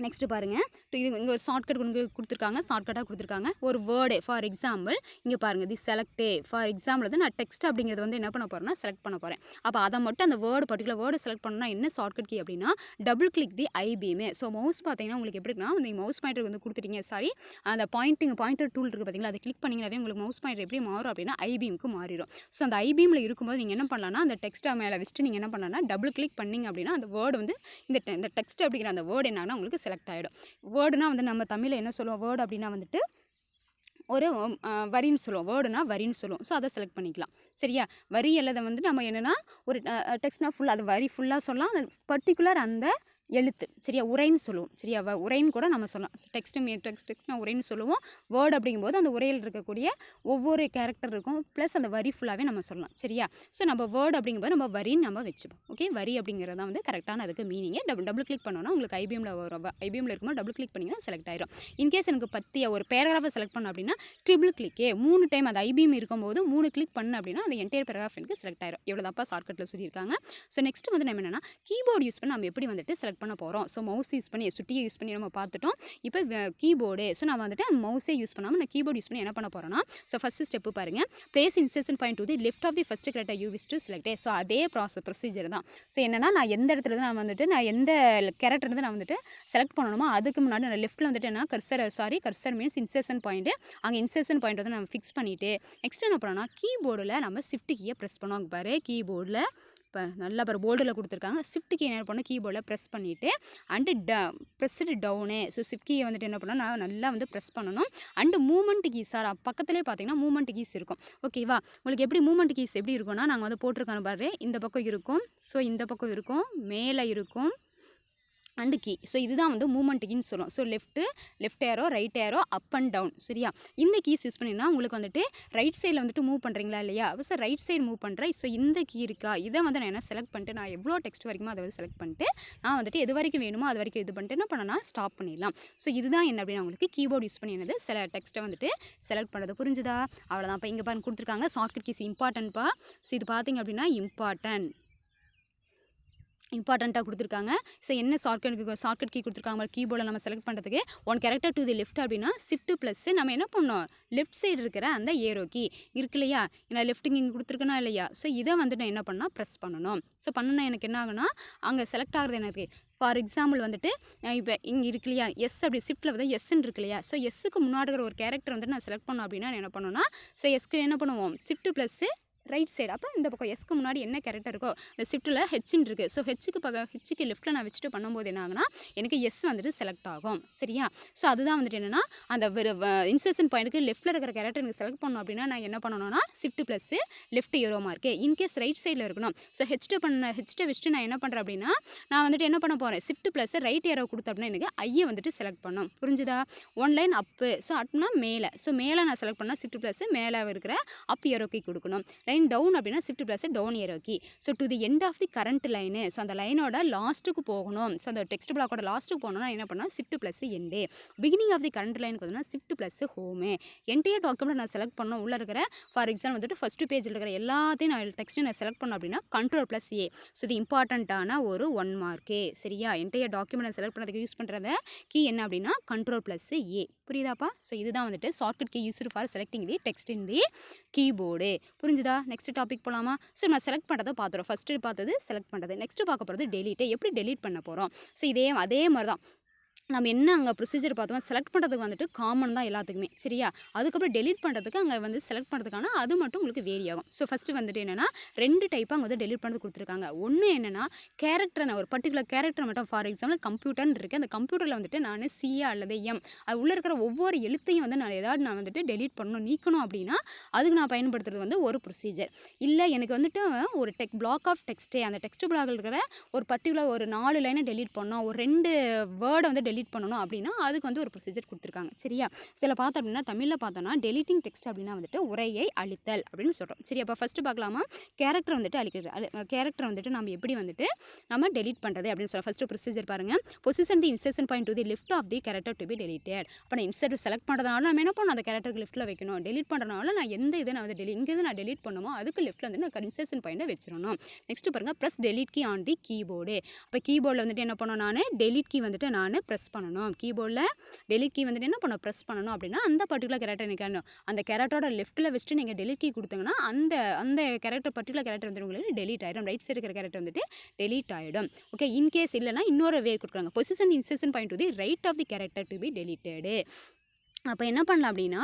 நெக்ஸ்ட்டு பாருங்கள், இது இங்கே ஒரு ஷார்ட்கட் கொடுத்துருக்காங்க, ஷார்ட்கட்டாக கொடுத்துருக்காங்க. ஒரு வேர்டு ஃபார் எக்ஸாம்பிள் இங்கே பாருங்கள், தி செலக்டே ஃபார் எக்ஸாம்பிள் வந்து நான் டெக்ஸ்ட் அப்படிங்கிறது வந்து என்ன பண்ண போகிறேன்னா செலக்ட் பண்ண போகிறேன். அப்போ அதை மட்டும் அந்த வேர்டு பர்டிகுலர் வேர்டு செலக்ட் பண்ணணும்னா என்ன ஷார்ட்கட் கீ அப்படின்னா டபுள் கிளிக் தி ஐபீமே. ஸோ மவுஸ் பார்த்தீங்கன்னா உங்களுக்கு எப்படி இருக்குன்னா இந்த மவுஸ் பாயிண்டர் வந்து கொடுத்துட்டீங்க, சாரி அந்த பாயிண்டர் டூல் இருக்குது பார்த்தீங்களா, அதை கிளிக் பண்ணிங்கனாவே உங்களுக்கு மவுஸ் பாயிண்டர் எப்படி மாறும் அப்படின்னா ஐபீமுக்கு மாறிடும். ஸோ அந்த ஐபீமில் இருக்கும்போது நீங்கள் என்ன பண்ணலாம்னா அந்த டெக்ஸ்ட்டை மேலே வச்சுட்டு நீங்கள் என்ன பண்ணலாம்னா டபுள் கிளிக் பண்ணிங்க அப்படின்னா அந்த வேர்டு வந்து இந்த டெக்ஸ்ட் அப்படிங்கிற அந்த வேர்டு என்னன்னா உங்களுக்கு செலக்ட் ஆகிடும். வேர்டுனா வந்து நம்ம தமிழில் என்ன சொல்லுவோம், வேர்டு அப்படின்னா வந்துட்டு ஒரு வரின்னு சொல்லுவோம், வேர்டுனா வரின்னு சொல்லுவோம். ஸோ அதை செலக்ட் பண்ணிக்கலாம். சரியா? வரி அல்லதை வந்து நம்ம என்னென்னா ஒரு டெக்ஸ்ட்னா ஃபுல் அது வரி ஃபுல்லாக சொல்லலாம், அந்த பர்டிகுலர் அந்த எழுத்து சரியா, உரைன்னு சொல்லுவோம் சரியா, உரைன்னு கூட நம்ம சொல்லலாம். டெக்ஸ்ட்னா உரைன்னு சொல்லுவோம். வேர்டு அப்படிங்கும்போது அந்த உரையில் இருக்கக்கூடிய ஒவ்வொரு கேரக்டர் இருக்கும், ப்ளஸ் அந்த வரி ஃபுல்லாகவே நம்ம சொல்லலாம் சரியா. ஸோ நம்ம வேர்டு அப்படிங்கும்போது நம்ம வரின்னு நம்ம வச்சுப்போம். ஓகே, வரி அப்படிங்கிறது தான் வந்து கரெக்டான அதுக்கு மீனிங்கே. டபுள் கிளிக் பண்ணோன்னா உங்களுக்கு ஐபிஎம்மில் வரும். ஐபிஎம்மில் இருக்கும்போது டபுள் கிளிக் பண்ணிங்கன்னா செலக்ட் ஆயிரும். இன்கேஸ் எனக்கு பற்றிய ஒரு பேராகிராஃபை செலக்ட் பண்ண அப்படின்னா ட்ரிபிள் கிளிக்கே 3 டைம் அது ஐபிஎம் இருக்கும்போது 3 கிளிக் பண்ண அப்படின்னா அந்த என்டையர் பேராகிராஃப் எனக்கு செலக்ட் ஆயிரும். எவ்வளோதாப்பா ஷார்ட்கட்டில் சொல்லியிருக்காங்க. ஸோ நெக்ஸ்ட் வந்து நம்ம என்னென்னா கீபோர்டு யூஸ் பண்ணி நம்ம எப்படி வந்துட்டு செலக்ட் பண்ண போகிறோம். ஸோ மவுஸ் யூஸ் பண்ணி சுட்டியை யூஸ் பண்ணி நம்ம பார்த்துட்டோம். இப்போ கீபோர்டு, ஸோ நான் வந்துட்டு மவுஸே யூஸ் பண்ணாமல் நான் கீபோர்டு யூஸ் பண்ணி என்ன பண்ண போகிறேன்னா, ஸோ ஃபஸ்ட்டு ஸ்டெப்பு பாருங்கள், place insertion point to the left of the first character you wish to select. So அதே ப்ரொசீஜர் தான். ஸோ என்னன்னா நான் எந்த இடத்துல நான் வந்துட்டு நான் எந்த கேரக்டர் இருந்து நான் வந்துட்டு செலக்ட் பண்ணணுமோ அதுக்கு முன்னாடி நான் லெஃப்ட்டில் வந்துட்டு என்ன கர்சர் மீன்ஸ் இன்சர்ஷன் பாயிண்ட், அங்கே இன்சர்ஷன் பாயிண்ட் வந்து நம்ம ஃபிக்ஸ் பண்ணிவிட்டு நெக்ஸ்ட் என்ன பண்ணோம்னா கீபோர்டில் நம்ம ஷிஃப்ட் கீயை ப்ரெஸ் பண்ணுவாங்க பாரு. கீபோர்டில் இப்போ நல்லா பாரு போர்டில் கொடுத்துருக்காங்க. ஷிஃப்ட் கீ என்ன பண்ணணும், கீபோர்டில் ப்ரெஸ் பண்ணிவிட்டு and pressed down. So shift கீயை வந்துட்டு என்ன பண்ணணும், நான் நல்லா வந்து ப்ரெஸ் பண்ணணும். அண்டு மூமெண்ட் கீஸ் பக்கத்துலேயே பார்த்தீங்கன்னா மூமெண்ட் கீஸ் இருக்கும். ஓகேவா, உங்களுக்கு எப்படி மூமெண்ட் கீஸ் எப்படி இருக்கும்னா, நாங்கள் வந்து போட்டிருக்கோம் பாரு, இந்த பக்கம் இருக்கும், ஸோ இந்த பக்கம் இருக்கும், மேலே இருக்கும் அண்டு கீ. ஸோ இதுதான் வந்து மூமெண்ட் கீன்னு சொல்லுவோம். So left arrow, right arrow, up and down சரியா. இந்த கீஸ் யூஸ் பண்ணிங்கன்னா உங்களுக்கு வந்துட்டு ரைட் சைடில் வந்துட்டு மூவ் பண்ணுறீங்களா இல்லையா, ஸோ ரைட் சைடு மூவ் பண்ணுறேன். ஸோ இந்த கீ இருக்கா, இதை வந்து நான் என்ன செலக்ட் பண்ணிட்டு நான் எவ்வளோ டெக்ஸ்ட் வரைக்குமோ அதை வந்து செலக்ட் பண்ணிட்டு நான் வந்துட்டு எது வரைக்கும் வேணுமோ அது வரைக்கும் இது பண்ணிட்டு என்ன பண்ணனா ஸ்டாப் பண்ணிடலாம். ஸோ இதுதான் என்ன அப்படின்னா உங்களுக்கு கீபோர்டு யூஸ் பண்ணி என்னது சில டெக்ஸ்ட்டை வந்துட்டு செலக்ட் பண்ணுறது. புரிஞ்சுதா, அவ்வளோதான். இப்போ இங்கே பாருங்க கொடுத்துருக்காங்க ஷார்ட்கட் கீஸ் இம்பார்ட்டன்ட்ப்பா. ஸோ இது பார்த்தீங்க அப்படின்னா இம்பார்ட்டண்ட்டாக கொடுத்துருக்காங்க. ஸோ என்ன ஷார்ட்கட் கீ கொடுத்துருக்காங்க கீபோர்டில் நம்ம செலக்ட் பண்ணுறதுக்கு one character to the left அப்படின்னா ஷிஃப்ட் ப்ளஸ் நம்ம என்ன பண்ணோம், லெஃப்ட் சைடு இருக்கிற அந்த ஏரோ கீ இருக்கு இல்லையா, நான் லெஃப்ட்டுக்கு இங்கே கொடுத்துருக்கேனா இல்லையா, ஸோ இதை வந்து நான் என்ன பண்ணால் ப்ரெஸ் பண்ணணும். ஸோ பண்ணணும் எனக்கு என்ன ஆகுனா அங்கே செலக்ட் ஆகுறது எனக்கு ஃபார் எக்ஸாம்பிள் வந்துட்டு இப்போ இங்கே இருக்கு இல்லையா எஸ், அப்படி ஷிஃப்ட்டில் வந்து எஸ்ன்னு இருக்கு இல்லையா, ஸோ எஸ்ஸுக்கு முன்னாடி இருக்கிற ஒரு கேரக்டர் வந்துட்டு நான் செலக்ட் பண்ணோம் அப்படின்னா என்ன பண்ணணும்னா, ஸோ எஸ்க்கு என்ன பண்ணுவோம் ஷிஃப்ட் ப்ளஸ்ஸு ரைட் சைடு. அப்போ இந்த பக்கம் எஸ்க்கு முன்னாடி என்ன கேரக்டர் இருக்கோ இந்த ஷிஃப்ட்டில் ஹெச்ன்னு இருக்குது. ஸோ ஹெச்சுக்கு லெஃப்ட்டில் நான் வச்சுட்டு பண்ணும்போது என்ன ஆகுனா எனக்கு எஸ் வந்துட்டு செலக்ட் ஆகும் சரியா. ஸோ அதுதான் வந்துட்டு என்னென்னா அந்த இன்சர்ஷன் பாயிண்ட்டுக்கு லெஃப்ட்டில் இருக்கிற கேரக்டர் எனக்கு செலக்ட் பண்ணணும் அப்படின்னா நான் என்ன பண்ணணும்னா shift plus left aero mark. In case right சைடில் இருக்கணும், ஸோ ஹெச்ட்டை வச்சுட்டு நான் என்ன பண்ணுறேன் அப்படின்னா நான் வந்துட்டு என்ன பண்ண போகிறேன், ஷிஃப்ட் ப்ளஸ் ரைட் ஏரோ கொடுத்தேன் அப்படின்னா எனக்கு ஐயை வந்துட்டு செலக்ட் பண்ணணும். புரிஞ்சுதா, ஒன் லைன் அப்பு, ஸோ அப்னா மேலே, ஸோ மேலே நான் செலக்ட் பண்ணால் ஷிஃப்ட் ப்ளஸ் மேலே இருக்கிற அப் ஏரோக்கி கொடுக்கணும். லைன் டவுன் அப்படின்னா shift plus down arrow key. So to the end of the current line, so அந்த லைனோட லாஸ்ட்டுக்கு போகணும். ஸோ அந்த டெக்ஸ்ட் பிளாக்கோட லாஸ்ட்டுக்கு போகணும்னா என்ன பண்ணால் shift plus end. Beginning of the current லைனுக்கு வந்து shift plus home. Entire document நான் செலக்ட் பண்ணணும் உள்ளே இருக்கிற ஃபார் எக்ஸாம்பிள் வந்துட்டு ஃபஸ்ட்டு பேஜில் இருக்கிற எல்லாத்தையும் நான் டெக்ஸ்ட்டை நான் செலக்ட் பண்ணோம் அப்படின்னா கண்ட்ரோல் ப்ளஸ் ஏ. ஸோ இது இம்பார்ட்டண்ட்டான ஒரு 1 மார்க்கு சரியா. என்டையர் டாக்குமெண்ட் செலக்ட் பண்ணுறதுக்கு யூஸ் பண்ணுறத கீ என்ன அப்படின்னா கண்ட்ரோல் ப்ளஸ் ஏ. புரியுதாப்பா. ஸோ இதுதான் வந்துட்டு shortcut key used for selecting the text in the keyboard. புரிஞ்சுதா. நெக்ஸ்ட் டாபிக் போகலாமா. ஸோ நம்ம செலக்ட் பண்ணுறதை பார்த்துறோம். ஃபஸ்ட்டு பார்த்தது செலக்ட் பண்ணுறது, நெக்ஸ்ட்டு பார்க்க போகிறது டெலீட்டு. எப்படி டெலீட் பண்ண போகிறோம். ஸோ அதே மாதிரி தான் நம்ம என்ன அங்கே ப்ரொசீஜர் பார்த்தோம். செலக்ட் பண்ணுறதுக்கு வந்துட்டு காமன் தான் எல்லாத்துக்குமே சரியா. அதுக்கப்புறம் டெலீட் பண்ணுறதுக்கு அங்கே வந்து செலக்ட் பண்ணுறதுக்கான அது மட்டும் உங்களுக்கு வேரி ஆகும். ஸோ ஃபஸ்ட்டு வந்துட்டு என்னென்னா 2 டைப்பாக அங்கே வந்து டெலீட் பண்ணுறது கொடுத்துருக்காங்க. ஒன்று என்னென்னா கேரக்டரை நான் ஒரு பர்டிகுலர் கேரக்டர் மட்டும் ஃபார் எக்ஸாம்பிள் கம்ப்யூட்டர்னு இருக்குது, அந்த கம்ப்யூட்டரில் வந்துட்டு நான் சிஏ அல்லது எம் அது உள்ளே இருக்கிற ஒவ்வொரு எழுத்தையும் வந்து நான் வந்துட்டு டெலீட் பண்ணணும் நீக்கணும் அப்படின்னா அதுக்கு நான் பயன்படுத்துறது வந்து ஒரு ப்ரொசீஜர். இல்லை எனக்கு வந்துட்டு ஒரு பிளாக் ஆஃப் டெக்ஸ்ட்டே அந்த டெக்ஸ்ட் பிளாகில் இருக்கிற ஒரு பர்டிகுலர் ஒரு 4 லைனை டெலீட் பண்ணோம், ஒரு 2 வேர்டை வந்து டெலீட் பண்ணணும் அப்படின்னா அதுக்கு வந்து ஒரு ப்ரொசீஜர் கொடுத்துருக்காங்க சரியா. இதில் பார்த்தோம் அப்படின்னா தமிழில் பார்த்தோன்னா டெலிட்டிங் டெக்ஸ்ட் அப்படின்னா வந்துட்டு உரையை அழித்தல் அப்படின்னு சொல்கிறோம் சரி. அப்போ ஃபஸ்ட்டு பார்க்கலாமா கேரக்டர் வந்துட்டு அழிக்கிறது. கேரக்டர் வந்துட்டு நம்ம எப்படி வந்துட்டு நம்ம டெலீட் பண்ணுறது அப்படின்னு சொல்ல ஃபஸ்ட்டு ப்ரொசீஜர் பாருங்கள். Position the insertion point to the left of the character to be deleted. அப்போ நான் இன்சர்ட் செலக்ட் பண்ணுறதுனால நம்ம என்ன பண்ணணும் அந்த கேரக்டருக்கு லெஃப்ட்டில் வைக்கணும். டெலீட் பண்ணுறதுனால நான் எந்த இதை நான் வந்து இங்கே நான் டெலீட் பண்ணுமோ அதுக்கு லெஃப்ட்டில் வந்து நான் இன்சர்ஷன் பாயிண்ட்டை வச்சிடணும். நெக்ஸ்ட்டு பாருங்கள் press delete key on the keyboard. அப்போ கீபோர்டில் வந்துட்டு என்ன பண்ணணும் நான் டெலீட் கீ வந்துட்டு நான் ப்ரெஸ் பண்ணணும். கீபோர்டில் டெலிட் கீ வந்துட்டு என்ன பண்ணணும் ப்ரெஸ் பண்ணணும் அப்படின்னா அந்த பர்டிகுலர் கேரக்டர் எனக்கு அந்த கேரக்டரோட லெஃப்ட்டில் வச்சுட்டு நீங்கள் டெலிட் கீ கொடுத்தீங்கன்னா அந்த கேரக்டர் பர்டிகுலர் கேரக்டர் வந்து உங்களுக்கு டெலிட் ஆகிடும். ரைட் சைடு இருக்கிற கேரக்டர் வந்துட்டு டெலிட் ஆகிடும். ஓகே, இன்கேஸ் இல்லைனா இன்னொரு வே கொடுக்குறாங்க position insertion point to the right of the character to be deleted. அப்போ என்ன பண்ணலாம் அப்படின்னா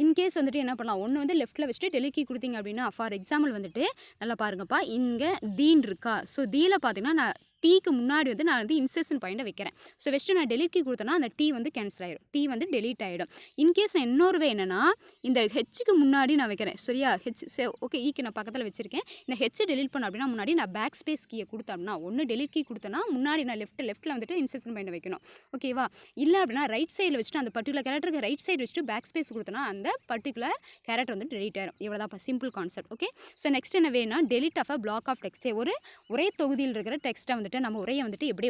இன்கேஸ் வந்துட்டு என்ன பண்ணலாம் ஒன்று வந்து லெஃப்ட்டில் வச்சுட்டு டெலிட் கீ கொடுத்தீங்க அப்படின்னா ஃபார் எக்ஸாம்பிள் வந்துட்டு நல்லா பாருங்கப்பா இங்கே தீன் இருக்கா. ஸோ தீல பார்த்தீங்கன்னா நான் டீக்கு முன்னாடி வந்து நான் வந்து இன்சர்ஷன் பாயிண்ட்டை வைக்கிறேன். ஸோ வச்சுட்டு நான் டெலிட் கீ கொடுத்தேன்னா அந்த டி வந்து கேன்சல் ஆயிடும், டி வந்து டெலீட் ஆகிடும். இன்கேஸ் நான் இன்னொரு வே என்னன்னா இந்த ஹெச்சுக்கு முன்னாடி நான் வைக்கிறேன். சரியா, ஹெச் ஓகே, ஈக்கு நான் பக்கத்தில் வச்சிருக்கேன். இந்த ஹெச்சை டெலிட் பண்ண அப்படின்னா முன்னாடி நான் பேக் ஸ்பேஸ் கீயை கொடுத்தோம்னா ஒன்று டெலிட் கீ கொடுத்தேன்னா முன்னாடி நான் லெஃப்ட்டில் வந்துட்டு இன்சர்ஷன் பாயிண்ட் வைக்கணும். ஓகேவா, இல்லை அப்படின்னா ரைட் சைடில் வச்சுட்டு அந்த பர்டிகுலர் கேரக்டருக்கு ரைட் சைடு வச்சுட்டு பேக் ஸ்பேஸ் கொடுத்தோன்னா அந்த பர்டிகுலர் கேரக்டர் வந்து டெலிட் ஆயிடும். இவ்வளோதான் simple concept. Okay, so next என்ன வேணும்னா delete of a block of டெக்ஸ்ட்டே. ஒரே தொகுதியில் இருக்கிற டெக்ஸ்ட்டை வந்துட்டு நம்ம உரையை வந்துட்டு எப்படி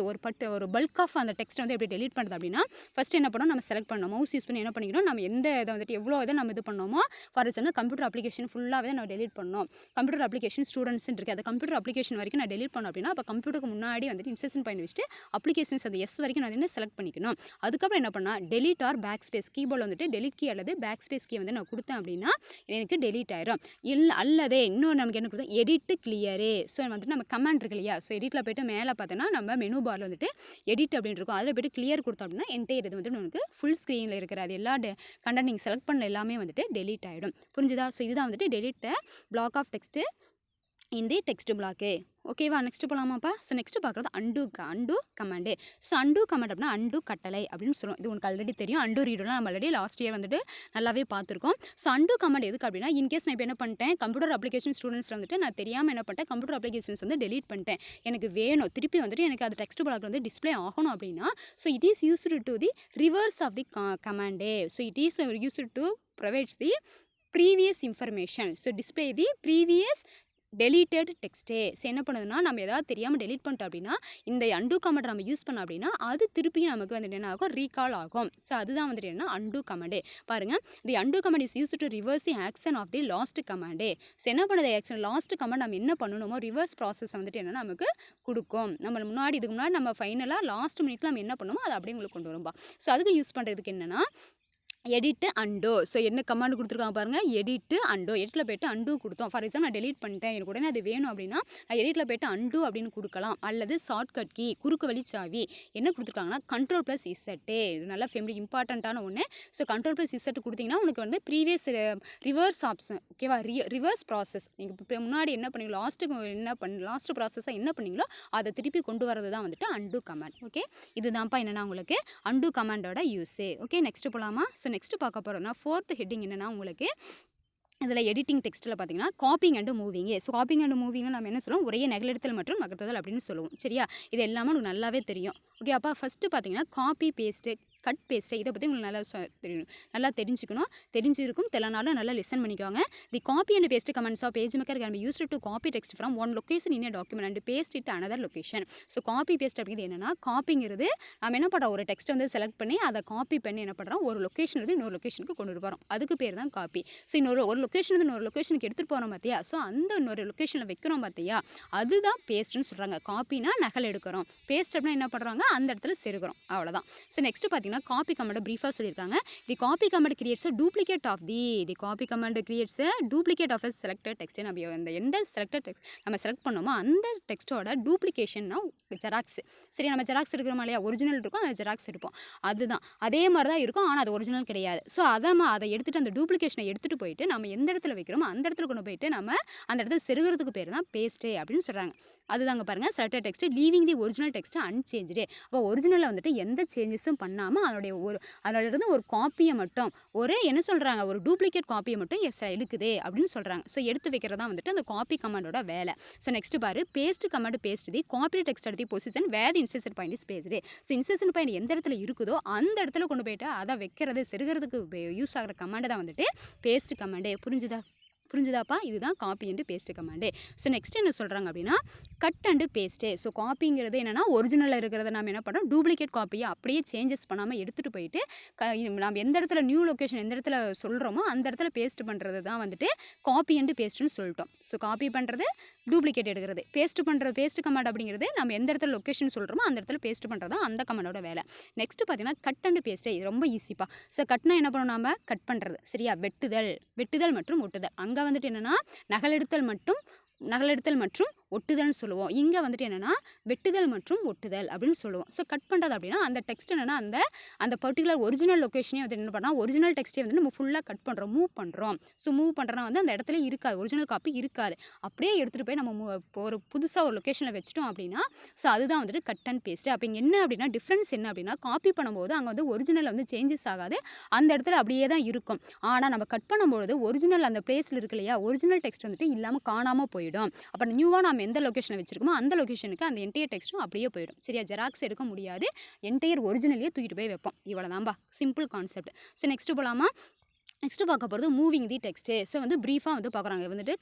ஒரு பல்க் ஆஃப் அந்த டெக்ஸ்ட்டை வந்து எப்படி டெலிட் பண்ணுறது அப்படின்னா ஃபஸ்ட் என்ன பண்ணணும், நம்ம செலக்ட் பண்ணணும். மவுஸ் யூஸ் பண்ணி என்ன பண்ணிக்கணும், நம்ம எந்த இதை வந்துட்டு எவ்வளோ இதை நம்ம இது பண்ணோமோ, ஃபார் எக்ஸாம்பிள் கம்ப்யூட்டர் அப்ளிகேஷன் ஃபுல்லாகவே நம்ம டெலிட் பண்ணணும். கம்ப்யூட்டர் அப்ளிகேஷன் ஸ்டூடெண்ட்ஸ் இருக்குது, அந்த கம்ப்யூட்டர் அப்ளிகேஷன் வரைக்கும் நான் டெலிட் பண்ணோம் அப்படின்னா அப்போ கம்ப்யூட்டருக்கு முன்னாடி வந்துட்டு இன்சர்ஷன் பாயிண்ட் வச்சுட்டு அப்ளிகேஷன்ஸ் அந்த எஸ் வரைக்கும் நான் வந்து செலக்ட் பண்ணிக்கணும். அதுக்கப்புறம் என்ன பண்ணால் டெலிட் ஆர் பேக் ஸ்பேஸ் கீபோர்டில் வந்துட்டு டெலிட் கீ அல்லது பேக் ஸ்பேஸ் கீ வந்து நான் கொடுத்தேன் அப்படின்னா எனக்கு டெலிட் ஆயிரும். இல்லை அல்லதே இன்னொரு நமக்கு என்ன கொடுத்தோம், எடிட் கிளியரே. ஸோ வந்துட்டு நம்ம கமெண்ட் இருக்கு இல்லையா, ஸோ எடிட்டில் போய்ட்டு மேலே பார்த்தோன்னா நம்ம மெனு பாரில் வந்துட்டு எடிட் அப்படின்னு இருக்கும், அதில் போய்ட்டு கிளியர் கொடுத்தோம் அப்படின்னா என்டையர் இது வந்துட்டு நமக்கு ஃபுல் ஸ்க்ரீனில் இருக்கிற அது எல்லா கண்டென்ட் நீங்கள் செலக்ட் பண்ண எல்லாமே வந்துட்டு டெலிட் ஆகிடும். புரிஞ்சுதா? ஸோ இதுதான் வந்துட்டு டெலிட் பிளாக் ஆஃப் டெக்ஸ்ட்டு இந்த டெக்ஸ்ட் பிளாக்கு. ஓகேவா, நெக்ஸ்ட் போகலாமாப்பா? ஸோ நெக்ஸ்ட் பார்க்குறது and command. So and command அப்படின்னா அண்டு கட்டளை அப்படின்னு சொல்லுவோம். இது உனக்கு ஆல்ரெடி தெரியும். அண்டு ரீடெலாம் நம்ம ஆல்ரெடி லாஸ்ட் இயர் வந்துட்டு நல்லாவே பார்த்துருக்கோம். ஸோ அண்டு கமாண்ட் எதுக்கு அப்படின்னா இன்கேஸ் நான் இப்போ என்ன பண்ணிட்டேன், கம்ப்யூட்டர் அப்ளிகேஷன் ஸ்டூடெண்ட்ஸில் வந்துட்டு நான் தெரியாமல் என்ன பண்ணிட்டேன், கம்ப்யூட்டர் அப்ளிகேஷன்ஸ் வந்து டெலீட் பண்ணிட்டேன். எனக்கு வேணும் திருப்பி வந்துட்டு எனக்கு அது டெக்ஸ்ட் பிளாக் வந்து டிஸ்பிளே ஆகணும் அப்படின்னா so it is used to the reverse of the கமாண்டே. So it is used to provides the previous information. So display the previous deleted டெக்ஸ்ட்டே. ஸோ என்ன பண்ணுதுன்னா நம்ம ஏதாவது தெரியாமல் டெலீட் பண்ணிட்டோம் அப்படின்னா இந்த அண்டு கமெண்ட் நம்ம யூஸ் பண்ணோம் அப்படின்னா அது திருப்பியும் நமக்கு வந்துட்டு என்ன ஆகும், ரீகால் ஆகும். ஸோ அதுதான் வந்துட்டு என்ன அண்டு கமெண்டே. பாருங்கள், the undo command is use to reverse the action of the last கமெண்டே. ஸோ என்ன பண்ணுது ஆக்ஷன் லாஸ்ட் கமெண்ட் நம்ம என்ன பண்ணணுமோ ரிவர்ஸ் ப்ராசஸ் வந்துட்டு என்ன நமக்கு கொடுக்கும். நம்ம இதுக்கு முன்னாடி நம்ம ஃபைனலாக லாஸ்ட் மினிட்ல நம்ம என்ன பண்ணுமோ அதை அப்படியே உங்களுக்கு கொண்டு வரும்பா. ஸோ அதுக்கு யூஸ் பண்ணுறதுக்கு என்னென்னா எடிட்டு அண்டோ. ஸோ என்ன கமாண்ட் கொடுத்துருக்காங்க பாருங்கள், எடிட்டு அண்டோ. எடிட்டில் போய்ட்டு அண்டு கொடுத்தோம். ஃபார் எக்ஸாம்பிள் நான் டெலீட் பண்ணிட்டேன், எனக்கு உடனே அது வேணும் அப்படின்னா நான் எடிட்டில் போய்ட்டு அண்டு அப்படின்னு கொடுக்கலாம். அல்லது ஷார்ட்கட் கீ குறுக்கு வழி சாவி என்ன கொடுத்துருக்காங்கன்னா கண்ட்ரோல் ப்ளஸ் இசட்டு. இது நல்லா ஃபேமிலி இம்பார்ட்டண்ட்டான ஒன்று. ஸோ கண்ட்ரோல் ப்ளஸ் இசட்டு கொடுத்தீங்கன்னா உனக்கு வந்து ப்ரீவியஸ் ரிவர்ஸ் ஆப்ஷன். ஓகேவா, ரிவர்ஸ் ப்ராசஸ் நீங்கள் இப்போ முன்னாடி என்ன பண்ணி லாஸ்ட் ப்ராசஸாக என்ன பண்ணீங்களோ அதை திருப்பி கொண்டு வரது தான் வந்துட்டு அண்டு கமாண்ட். ஓகே, இதுதான்ப்பா என்னென்னா உங்களுக்கு அண்டு கமாண்டோட யூஸு. ஓகே, நெக்ஸ்ட் போகலாமா? ஸோ நெக்ஸ்ட் பார்க்க போகிறோம்னா ஃபோர்த் ஹெட்டிங் என்னென்னா உங்களுக்கு இதில் எடிட்டிங் டெக்ஸ்ட்டில் பார்த்தீங்கன்னா copying and moving. So copying and மூவிங்னு நம்ம என்ன சொல்லுவோம், உரையை நகலெடுத்தல் மற்றும் நகர்த்துதல் அப்படின்னு சொல்லுவோம். சரியா, இது எல்லாமே உங்களுக்கு நல்லாவே தெரியும். ஓகே அப்பா, ஃபஸ்ட்டு பார்த்தீங்கன்னா காப்பி பேஸ்ட்டு கட் பேஸ்ட்டு இதை பற்றி உங்களுக்கு நல்லா தெரிஞ்சிருக்கும். தெரியலனாலும் நல்லா லிசன் பண்ணிக்கோங்க. The copy and paste commands of PageMaker can be used to copy text from one location in a document and paste it another location. So copy paste அப்படிங்கிறது என்னென்னா காப்பிங்கிறது நம்ம என்ன பண்ணுறோம், ஒரு டெக்ஸ்ட்டை வந்து செலக்ட் பண்ணி அதை காப்பி பண்ணி என்ன பண்ணுறோம், ஒரு லொக்கேஷன் வந்து இன்னொரு லொக்கேஷனுக்கு கொண்டு போகிறோம். அதுக்கு பேர் தான் காப்பி. ஸோ ஒரு லொக்கேஷன் வந்து இன்னொரு லொக்கேஷனுக்கு எடுத்துகிட்டு போகிறோம் பார்த்தியா, ஸோ அந்த இன்னொரு லொக்கேஷனில் வைக்கிறோம் பார்த்தியா, அதுதான் பேஸ்ட்டுன்னு சொல்கிறாங்க. காப்பினா நகல் எடுக்கிறோம், பேஸ்ட் அப்படின்னா என்ன பண்ணுறாங்க, அந்த இடத்துல செருகிறோம், அவ்வளோதான். ஸோ நெக்ஸ்ட் பார்த்தீங்கன்னா காப்பி கமெண்ட் பிரீஃபாக சொல்லியிருக்காங்க. The copy command creates a duplicate of the copy command creates a duplicate of a selected text. நம்ம அந்த எந்த செலக்டட் டெக்ஸ்ட் நம்ம செலக்ட் பண்ணோமோ அந்த டெக்ஸ்ட்டோட டூப்ளிகேஷன்னா ஜெராக்ஸ். சரி, நம்ம ஜெராக்ஸ் எடுக்கிறோமா இல்லையா, ஒரிஜினல் இருக்கும், அந்த ஜெராக்ஸ் எடுப்போம், அதுதான் அதே மாதிரி தான் இருக்கும், ஆனால் அது ஒரிஜினல் கிடையாது. ஸோ அதை எடுத்துகிட்டு அந்த டூப்ளிகேஷனை எடுத்துகிட்டு போயிட்டு நம்ம எந்த இடத்துல வைக்கிறோமோ அந்த இடத்துல கொண்டு போயிட்டு நம்ம அந்த இடத்துல செருகிறதுக்கு பேர் தான் பேஸ்ட்டு அப்படின்னு சொல்கிறாங்க. அதுதாங்க பாருங்கள், selected text leaving the original text unchanged. அப்போ ஒரிஜினலில் வந்துட்டு எந்த சேஞ்சஸும் பண்ணாமல் அதோட இருந்து ஒரு காப்பியை மட்டும் என்ன சொல்கிறாங்க, ஒரு டூப்ளிகேட் காப்பியை மட்டும் எடுக்குது அப்படின்னு சொல்கிறாங்க. ஸோ எடுத்து வைக்கிறதா வந்துட்டு அந்த காப்பி கமாண்டோட வேலை. ஸோ நெக்ஸ்ட் பாரு, paste command paste the copy text எடுத்து position where the insertion point is pasted. So insertion point எந்த இடத்துல இருக்குதோ அந்த இடத்துல கொண்டு போயிட்டு அதை வைக்கிறது செருகிறதுக்கு யூஸ் ஆகிற கமாண்டை தான் வந்துட்டு பேஸ்ட் கமாண்டே. புரிஞ்சுதாப்பா? இதுதான் copy and paste command. So next என்ன சொல்கிறாங்க அப்படின்னா கட் அண்டு பேஸ்ட்டு. ஸோ காப்பிங்கிறது என்னென்னா ஒரிஜினலில் இருக்கிறத நம்ம என்ன பண்ணுறோம், டூப்ளிகேட் காப்பியை அப்படியே சேஞ்சஸ் பண்ணாமல் எடுத்துகிட்டு போயிட்டு நம்ம எந்த இடத்துல நியூ லொக்கேஷன் எந்த இடத்துல சொல்கிறோமோ அந்த இடத்துல பேஸ்ட் பண்ணுறது தான் வந்துட்டு காப்பி அண்டு பேஸ்ட்டுன்னு சொல்லிட்டோம். ஸோ காப்பி பண்ணுறது, டூப்ளிகேட் எடுக்கிறது, பேஸ்ட் கமாண்ட் அப்படிங்கிறது நம்ம எந்த இடத்துல லொக்கேஷன் சொல்கிறோமோ அந்த இடத்துல பேஸ்ட் பண்ணுறது தான் அந்த கமாண்டோட வேலை. நெக்ஸ்ட் பார்த்தீங்கன்னா கட் அண்டு பேஸ்ட்டு. இது ரொம்ப ஈஸிப்பா. ஸோ கட்னா என்ன பண்ணணும், நம்ம கட் பண்ணுறது. சரியா, வெட்டுதல் மற்றும் ஒட்டுதல். அங்கே வந்துட்டு என்னென்னா நகலெடுத்தல் மற்றும் ஒட்டுதல்னு சொல்லுவோம். இங்கே வந்துட்டு என்னென்னா வெட்டுதல் மற்றும் ஒட்டுதல் அப்படின்னு சொல்லுவோம். ஸோ கட் பண்ணுறது அப்படின்னா அந்த டெக்ஸ்ட் என்னென்னா அந்த பர்டிகுலர் ஒரிஜினல் லொக்கேஷனே வந்து என்ன பண்ணால் ஒரிஜினல் டெக்ஸ்ட்டே வந்து நம்ம ஃபுல்லாக கட் பண்ணுறோம், மூவ் பண்ணுறோம். ஸோ மூவ் பண்ணுறோன்னா வந்து அந்த இடத்துல இருக்காது, ஒரிஜினல் காப்பி இருக்காது. அப்படியே எடுத்துகிட்டு போய் நம்ம இப்போ ஒரு புதுசாக ஒரு லொக்கேஷனில் வச்சிட்டோம் அப்படின்னா ஸோ அதுதான் வந்துட்டு கட் அண்ட் பேஸ்ட்டு. அப்போ இங்கே என்ன அப்படின்னா டிஃப்ரென்ஸ் என்ன அப்படின்னா காப்பி பண்ணும்போது அங்கே வந்து ஒரிஜினல் வந்து சேஞ்சஸ் ஆகாது, அந்த இடத்துல அப்படியே தான் இருக்கும். ஆனால் நம்ம கட் பண்ணும்போது ஒரிஜினல் அந்த பிளேஸில் இருக்கு இல்லையா, ஒரிஜினல் டெக்ஸ்ட் வந்துட்டு இல்லாமல் காணாமல் போயிடும். அப்போ நியூவாக நம்ம எந்த லொக்கேஷனில் வச்சிருக்கோமோ அந்த லொக்கேஷனுக்கு அந்த என்டையர் டெக்ஸ்ட்டும் அப்படியே போயிடும். சரியா, ஜெராக்ஸ் எடுக்க முடியாது, என்டையர் ஒரிஜினலே தூக்கிட்டு போய் வைப்போம். இவ்வளோதான்பா, சிம்பிள் கான்செப்ட். ஸோ நெக்ஸ்ட்டு போகலாமா? நெக்ஸ்ட்டு பார்க்க போகிறது மூவிங் தி டெக்ஸ்ட்டு. ஸோ வந்து ப்ரீஃபாக வந்து பார்க்குறாங்க வந்துட்டு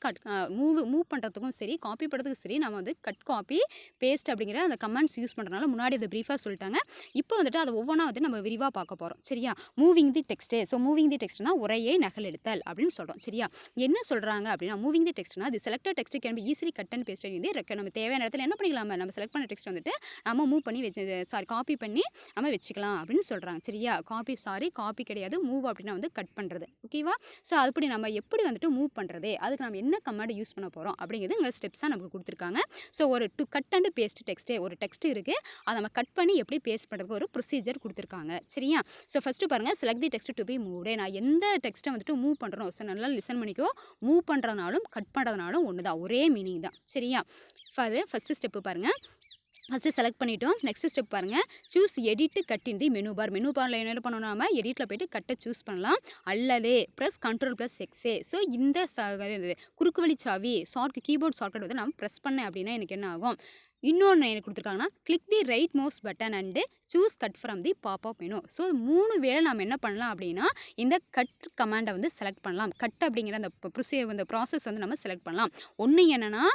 மூவ் பண்ணுறதுக்கும் சரி காப்பி பண்ணுறதுக்கும் சரி நம்ம வந்து கட் காப்பி பேஸ்ட் அப்படிங்கிற அந்த கமெண்ட்ஸ் யூஸ் பண்ணுறதுனால முன்னாடி அதை ப்ரீஃபாக சொல்லிட்டாங்க. இப்போ வந்துட்டு அதை ஒவ்வொன்றா வந்து நம்ம விரிவாக பார்க்க போகிறோம். சரியா, moving the text. So moving the டெக்ஸ்ட்னா உரையை நகலெடுத்தல் அப்படின்னு சொல்கிறோம். சரியா, என்ன சொல்கிறாங்க அப்படின்னா மூவிங் தி டெக்ஸ்ட்னா the selected text can be easily cut and paste வந்து நம்ம தேவையான இடத்துல என்ன பண்ணிக்கலாம், நம்ம செலக்ட் பண்ண டெக்ஸ்ட் வந்துட்டு நம்ம மூவ் பண்ணி காப்பி பண்ணி நம்ம வச்சுக்கலாம் அப்படின்னு சொல்கிறாங்க. சரியா, காப்பி கிடையாது, மூவ் அப்படின்னா வந்து கட் பண்ணுறது. ஓகேவா, ஸோ அதுபடி நம்ம எப்படி வந்துட்டு மூவ் பண்ணுறது, அதுக்கு நம்ம என்ன கமாண்ட் யூஸ் பண்ண போகிறோம் அப்படிங்கிறது இங்கே ஸ்டெப்ஸாக நமக்கு கொடுத்துருக்காங்க. ஸோ ஒரு கட் அண்ட் பேஸ்ட் டெக்ஸ்ட்டே ஒரு டெக்ஸ்ட் இருக்குது, அதை நம்ம கட் பண்ணி எப்படி பேஸ்ட் பண்ணுறதுக்கு ஒரு ப்ரொசீஜர் கொடுத்துருக்காங்க. சரியா, ஸோ ஃபஸ்ட்டு பாருங்கள், select the text to be moved. நான் எந்த டெக்ஸ்ட்டை வந்துட்டு மூவ் பண்ணுறோம், ஸோ நல்லா லிசன் பண்ணிக்கோ. மூவ் பண்ணுறதுனாலும் கட் பண்ணுறதுனாலும் ஒன்று தான், ஒரே மீனிங் தான். சரியா, ஃபஸ்ட்டு ஸ்டெப்பு பாருங்கள். ஃபஸ்ட்டு செலக்ட் பண்ணிட்டோம். நெக்ஸ்ட் ஸ்டெப் பாருங்கள், choose edit cut in the menu பாரில் என்ன பண்ணணும், நம்ம எடிட்டில் போய்ட்டு கட்டை சூஸ் பண்ணலாம். அல்லது ப்ரெஸ் Ctrl+X. ஸோ இந்த குறுக்கு வழி சாவி கீபோர்ட் ஷார்ட்கட் வந்து நான் ப்ரெஸ் பண்ணேன் அப்படின்னா எனக்கு என்ன ஆகும், இன்னொன்று என்ன கொடுத்துருக்காங்கன்னா click the right mouse button and choose cut from the pop-up menu. So 3 வேளை நம்ம என்ன பண்ணலாம் அப்படின்னா இந்த கட் கமாண்டை வந்து செலக்ட் பண்ணலாம். கட் அப்படிங்கிற அந்த ப்ராசஸ் வந்து நம்ம செலக்ட் பண்ணலாம். ஒன்று என்னென்னா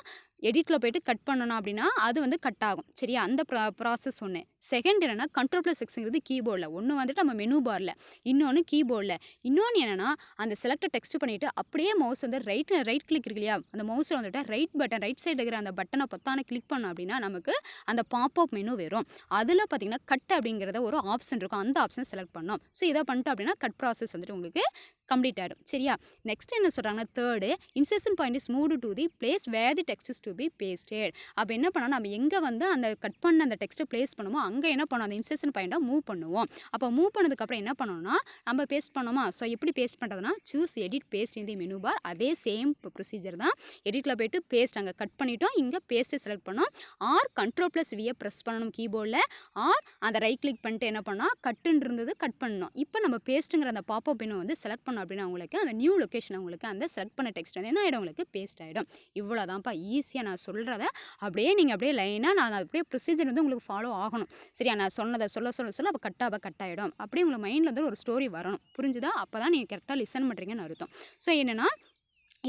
எடிட்டில் போய்ட்டு கட் பண்ணணும் அப்படின்னா அது வந்து கட் ஆகும். சரியா, அந்த ப்ராசஸ் ஒன்று. செகண்ட் என்னென்னா Ctrl+Xங்கிறது கீபோர்டில், ஒன்று வந்துட்டு நம்ம மெனு பாரில், இன்னொன்று கீபோர்டில். இன்னொன்று என்னென்னா அந்த செலக்டர் டெக்ஸ்ட் பண்ணிவிட்டு அப்படியே மவுஸ் வந்து ரைட் கிளிக் இருக்கு இல்லையா, அந்த மவுஸில் வந்துட்டு ரைட் சைடு இருக்கிற அந்த பட்டனை பொத்தான கிளிக் பண்ணோம் அப்படின்னா நமக்கு அந்த பாப்அப் மெனு வரும். அதில் பார்த்தீங்கன்னா கட் அப்படிங்கிறத ஒரு ஆப்ஷன் இருக்கும், அந்த ஆப்ஷனை செலக்ட் பண்ணோம். ஸோ இதை பண்ணிட்டு அப்படின்னா கட் ப்ராசஸ் வந்துட்டு உங்களுக்கு கம்ப்ளீட் ஆகிடும். சரியா, நெக்ஸ்ட் என்ன சொல்கிறாங்கன்னா third insertion point is moved to the place where the text is to be pasted. அப்போ என்ன பண்ணோம், நம்ம எங்கே வந்து அந்த கட் பண்ண அந்த டெக்ஸ்ட்டை பிளேஸ் பண்ணுமோ அங்கே என்ன பண்ணோம், அந்த இன்சர்ஷன் பாயிண்ட்டை மூவ் பண்ணுவோம். அப்போ மூவ் பண்ணதுக்கப்புறம் என்ன பண்ணோம்னா நம்ம பேஸ்ட் பண்ணோமா, ஸோ எப்படி பேஸ்ட் பண்ணுறதுனா choose edit paste in the menu bar. அதே சேம் ப்ரொசீஜர் தான். எடிட்டில் போய்ட்டு பேஸ்ட் அங்கே கட் பண்ணிட்டோம், இங்கே பேஸ்ட்டை செலக்ட் பண்ணோம். ஆர் Ctrl+V ப்ரெஸ் பண்ணணும் கீபோர்டில். ஆர் அந்த ரைட் கிளிக் பண்ணிட்டு என்ன பண்ணால் கட்டுன்னு இருந்தது கட் பண்ணணும். இப்போ நம்ம பேஸ்ட்டுங்கிற அந்த பாப்அப் மெனு வந்து செலக்ட் பண்ணோம் அப்படின்னா உங்களுக்கு அந்த நியூ லொக்கேஷன் உங்களுக்கு அந்த செலக்ட் பண்ண டெக்ஸ்ட் வந்து என்ன ஆகிடும், உங்களுக்கு பேஸ்ட் ஆகிடும். இவ்வளோதான்ப்பா, ஈஸியாக நான் சொல்கிறத அப்படியே நீங்கள் அப்படியே லைனாக நான் அப்படியே ப்ரொசீஜர் வந்து உங்களுக்கு ஃபாலோ ஆகணும். சரியா, நான் சொன்னதை சொல்ல அப்போ கட் ஆகிடும். அப்படியே உங்களுக்கு மைண்டில் வந்து ஒரு ஸ்டோரி வரணும். புரிஞ்சுதா, அப்போ தான் நீங்கள் கரெக்டாக லிசன் பண்ணுறீங்கன்னு அர்த்தம். ஸோ என்னென்னா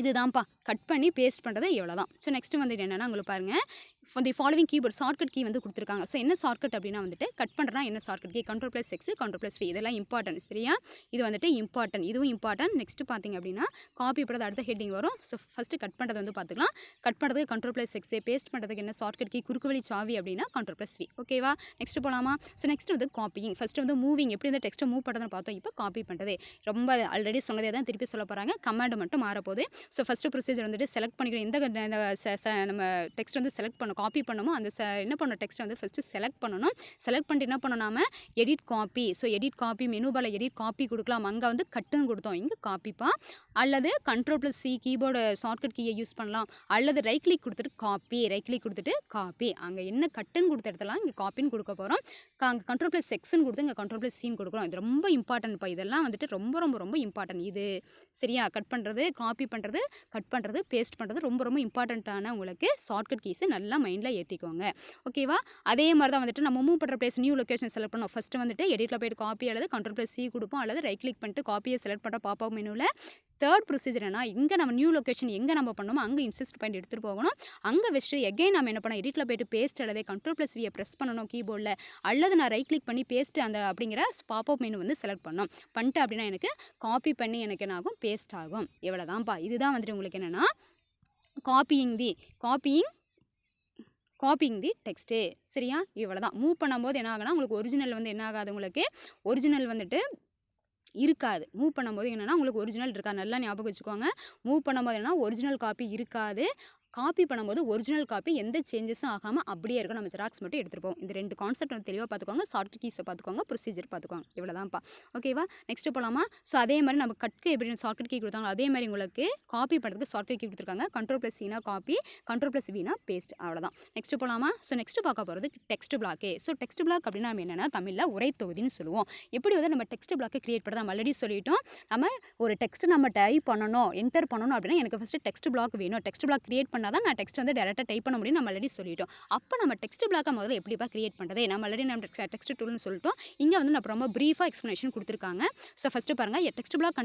இதுதான்ப்பா கட் பண்ணி பேஸ்ட் பண்ணுறது இவ்வளோ தான். ஸோ நெக்ஸ்ட் வந்துட்டு என்னென்னா உங்களுக்கு பாருங்கள், the following keyboard shortcut key வந்து கொடுத்துருக்காங்க. ஸோ என்ன ஷார்ட்கட் அப்படின்னா வந்துட்டு கட் பண்ணுறதுனா என்ன ஷார்ட்கட் கீ Ctrl+X Ctrl+V இதெல்லாம் இம்பார்ட்டன்ட். சரியா, இது வந்துட்டு இம்பார்ட்டன்ட், இதுவும் இம்பார்ட்டன்ட். நெக்ஸ்ட்டு பார்த்தீங்க அப்படின்னா காப்பி பண்ணுறது அடுத்த ஹெட்டிங் வரும். ஸோ ஃபஸ்ட்டு கட் பண்ணுறது வந்து பார்த்துக்கலாம். கட் பண்ணுறதுக்கு Ctrl+X, பேஸ்ட் பண்ணுறதுக்கு என்ன ஷார்ட்கட் கீ குறுக்கு வழி சாவி அப்படின்னா Ctrl+V. ஓகேவா, நெக்ஸ்ட்டு போகலாமா. ஸோ நெக்ஸ்ட் வந்து காப்பிங். ஃபஸ்ட்டு வந்து மூவிங், எப்படி இந்த டெக்ஸ்ட்டை மூவ் பண்ணுறதுன்னு பார்த்தோம். இப்போ காப்பி பண்ணுறது ரொம்ப ஆல்ரெடி சொன்னதே தான் திருப்பி சொல்ல போகிறாங்க, கமாண்ட் மட்டும் மாறப்போகுது. ஸோ ஃபஸ்ட்டு ப்ரொசீஜர் வந்துட்டு செலக்ட் பண்ணிக்கணும். நம்ம டெக்ஸ்ட் வந்து செலக்ட் பண்ணணும், காப்பி பண்ணணுமோ அந்த என்ன பண்ணணும் டெக்ஸ்ட்டை வந்து ஃபஸ்ட்டு செலக்ட் பண்ணணும். செலக்ட் பண்ணிட்டு என்ன பண்ணணும், நாம edit copy. So edit copy menu பாரில் எடிட் காப்பி கொடுக்கலாம். அங்கே வந்து கட்டுன்னு கொடுத்தோம், இங்கே காப்பிப்பா. அல்லது Ctrl+C கீபோர்டு ஷார்ட்கட் கீயை யூஸ் பண்ணலாம். அல்லது ரைட் கிளிக் கொடுத்துட்டு காப்பி. அங்கே என்ன கட்டுன்னு கொடுத்த இடத்துல இங்கே காப்பின்னு கொடுக்க போகிறோம். அங்கே Ctrl+Xன்னு கொடுத்து இங்கே Ctrl+Cன்னு கொடுக்குறோம். இது ரொம்ப இம்பார்ட்டன்ட்ப்பா, இதெல்லாம் வந்துட்டு ரொம்ப ரொம்ப ரொம்ப இம்பார்ட்டன்ட். இது சரியா, கட் பண்ணுறது, காப்பி பண்ணுறது, கட் பண்ணுறது, பேஸ்ட் பண்ணுறது ரொம்ப ரொம்ப இம்பார்ட்டண்ட்டான உங்களுக்கு ஷார்ட்கட் கீஸை நல்லா மைண்டில் ஏற்றிக்கோங்க. ஓகேவா, அதே மாதிரி தான் வந்துட்டு நம்ம மூவ் பண்ணுற பிளேஸ் நியூ லொக்கேஷன் செலக்ட் பண்ணோம். ஃபஸ்ட்டு வந்துட்டு எடிட்டில் போய்ட்டு காப்பி அல்லது Ctrl+C கொடுப்போம், அல்லது ரைட் கிளிக் பண்ணிட்டு காப்பியை செலக்ட் பண்ணுற பாப்அப் மெனுவில். தேர்ட் ப்ரொசீஜர் என்ன, இங்கே நம்ம நியூ லொக்கேஷன் எங்கே நம்ம பண்ணோமோ அங்கே இன்சர்ட் பாயிண்ட் எடுத்துகிட்டு போகணும். அங்கே வச்சுட்டு எகைன் நம்ம என்ன பண்ணோம், எடிட்டில் போய்ட்டு பேஸ்ட் அல்லது Ctrl+V ப்ரெஸ் பண்ணணும் கீபோர்டில். அல்லது நான் ரைட் கிளிக் பண்ணி பேஸ்ட் அந்த அப்படிங்கிற பாப்அப் மெனு வந்து செலக்ட் பண்ணிட்டு அப்படின்னா எனக்கு காப்பி பண்ணி எனக்கு என்ன ஆகும், பேஸ்ட் ஆகும். இவ்வளோதான்ப்பா, இதுதான் வந்துட்டு உங்களுக்கு என்னென்னா காப்பிங் தி டெக்ஸ்ட்டு. சரியா, இவ்வளோ தான். மூவ் பண்ணும்போது என்ன ஆகுனா உங்களுக்கு ஒரிஜினல் வந்து என்ன ஆகாது, உங்களுக்கு ஒரிஜினல் வந்துட்டு இருக்காது. மூவ் பண்ணும்போது என்னென்னா உங்களுக்கு ஒரிஜினல் இருக்காது, நல்லா ஞாபகம் வச்சுக்கோங்க. மூவ் பண்ணும்போது என்னன்னா ஒரிஜினல் காப்பி இருக்காது. காப்பி பண்ணும்போது ஒரிஜினல் காப்பி எந்த சேஞ்சஸும் ஆகாமல் அப்படியே இருக்கும். நம்ம ஜெராக்ஸ் மட்டும் எடுத்துகிட்டு போவோம். இந்த 2 கான்செப்ட் வந்து தெளிவாக பார்த்துக்கோங்க. ஷார்ட் கீஸை பார்த்துக்கோங்க, ப்ரொசீஜர் பார்த்துக்கோங்க. இவ்வளோதான்ப்பா. ஓகேவா? நெக்ஸ்ட்டு போகலாமா? ஸோ அதே மாதிரி நம்ம கட்க்கு எப்படி ஷார்ட்கட் கீ கொடுத்தாங்களோ அதே மாதிரி உங்களுக்கு காப்பி பண்ணுறதுக்கு ஷார்ட்கட் கீ கொடுத்துருக்காங்க. Ctrl+Cனா காப்பி, Ctrl+Vனா பேஸ்ட். அவ்வளோதான். நெக்ஸ்ட்டு போகலாமா? ஸோ நெக்ஸ்ட்டு பார்க்க போகிறது text block. So text block அப்படின்னா நம்ம என்னென்னா தமிழில் உரை தொகுதின்னு சொல்லுவோம். எப்படி வந்து நம்ம டெக்ஸ்ட் பிளாக்கை கிரியேட் பண்ணுறது நம்ம ஆல்ரெடி சொல்லிட்டோம். நம்ம ஒரு டெக்ஸ்ட் நம்ம டைப் பண்ணணும், என்டர் பண்ணணும் அப்படின்னா எனக்கு ஃபஸ்ட்டு டெக்ஸ்ட் பிளாக் வேணும். டெக்ஸ்ட் பிளாக் கிரியேட் பண்ணால் தான் நான் டெக்ஸ்ட் வந்து டேரெக்டாக டைப் பண்ண முடியும். நம்ம ஆல்ரெடி சொல்லிட்டோம். அப்போ நம்ம டெக்ஸ்ட் பிளாக்கை முதல்ல எப்படிப்பா கிரியேட் பண்ணுறது? நம்ம ஆல்ரெடி நம்ம டெக்ஸ்ட் டூல்னு சொல்லிட்டோம். இங்கே வந்து நம்ம ரொம்ப ப்ரீஃபாக எக்ஸ்ப்ளனேஷன் கொடுத்துருக்காங்க. ஸோ ஃபஸ்ட்டு பாருங்கள், text block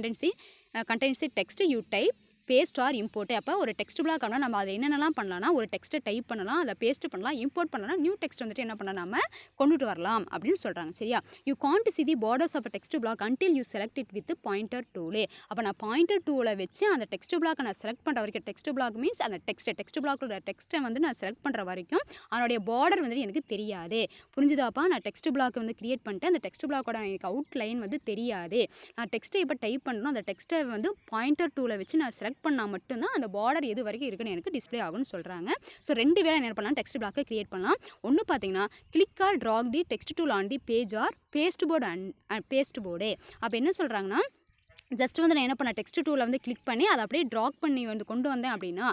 contains the text you type, paste or import. அப்போ ஒரு டெக்ஸ்ட் பிளாக் அப்படின்னா நம்ம அதை என்னென்னலாம் பண்ணலாம்னா ஒரு டெக்ஸ்ட்டை டைப் பண்ணலாம், அதை பேஸ்ட் பண்ணலாம், இம்போர்ட் பண்ணலாம், நியூ டெக்ஸ்ட் வந்துட்டு என்ன பண்ணலாம் நம்ம கொண்டுட்டு வரலாம் அப்படின்னு சொல்கிறாங்க. சரியா? You can't see the borders of text block until you select it with pointer டூலே. அப்போ நான் பாயிண்டர் டூலை வச்சு அந்த டெக்ஸ்ட் பிளாக்கை நான் செலக்ட் பண்ணுற வரைக்கும், டெக்ஸ்ட் பிளாக் மீன்ஸ் அந்த டெக்ஸ்ட் பிளாக்கோட டெக்ஸ்ட்டை வந்து நான் செலக்ட் பண்ணுற வரைக்கும் அதனுடைய பார்டர் வந்துட்டு எனக்கு தெரியாது. புரிஞ்சுதாப்பா? நான் டெக்ஸ்ட் பிளாக் வந்து கிரியேட் பண்ணிட்டு அந்த டெக்ஸ்ட் பிளாக்கோட எனக்கு அவுட்லைன் வந்து தெரியாது. நான் டெக்ஸ்ட்டை இப்போ டைப் பண்ணணும், அந்த டெக்ஸ்ட்டை வந்து பாயிண்டர் டூலை வச்சு நான் செலக்ட் பண்ணால் மட்டும்தான் அந்த பார்டர் எது வரைக்கும் இருக்குன்னு எனக்கு டிஸ்பிளே ஆகும்னு சொல்கிறாங்க. ஸோ 2 வேலை என்ன பண்ணலாம், டெக்ஸ்ட் பிளாக்கை கிரியேட் பண்ணலாம். ஒன்று பார்த்தீங்கன்னா click or drag the text tool on the page or pasteboard. அப்போ என்ன சொல்கிறாங்கன்னா ஜஸ்ட் வந்து நான் என்ன பண்ணேன், டெக்ஸ்ட் டூலில் வந்து கிளிக் பண்ணி அதை அப்படியே ட்ராக் பண்ணி வந்து கொண்டு வந்தேன் அப்படின்னா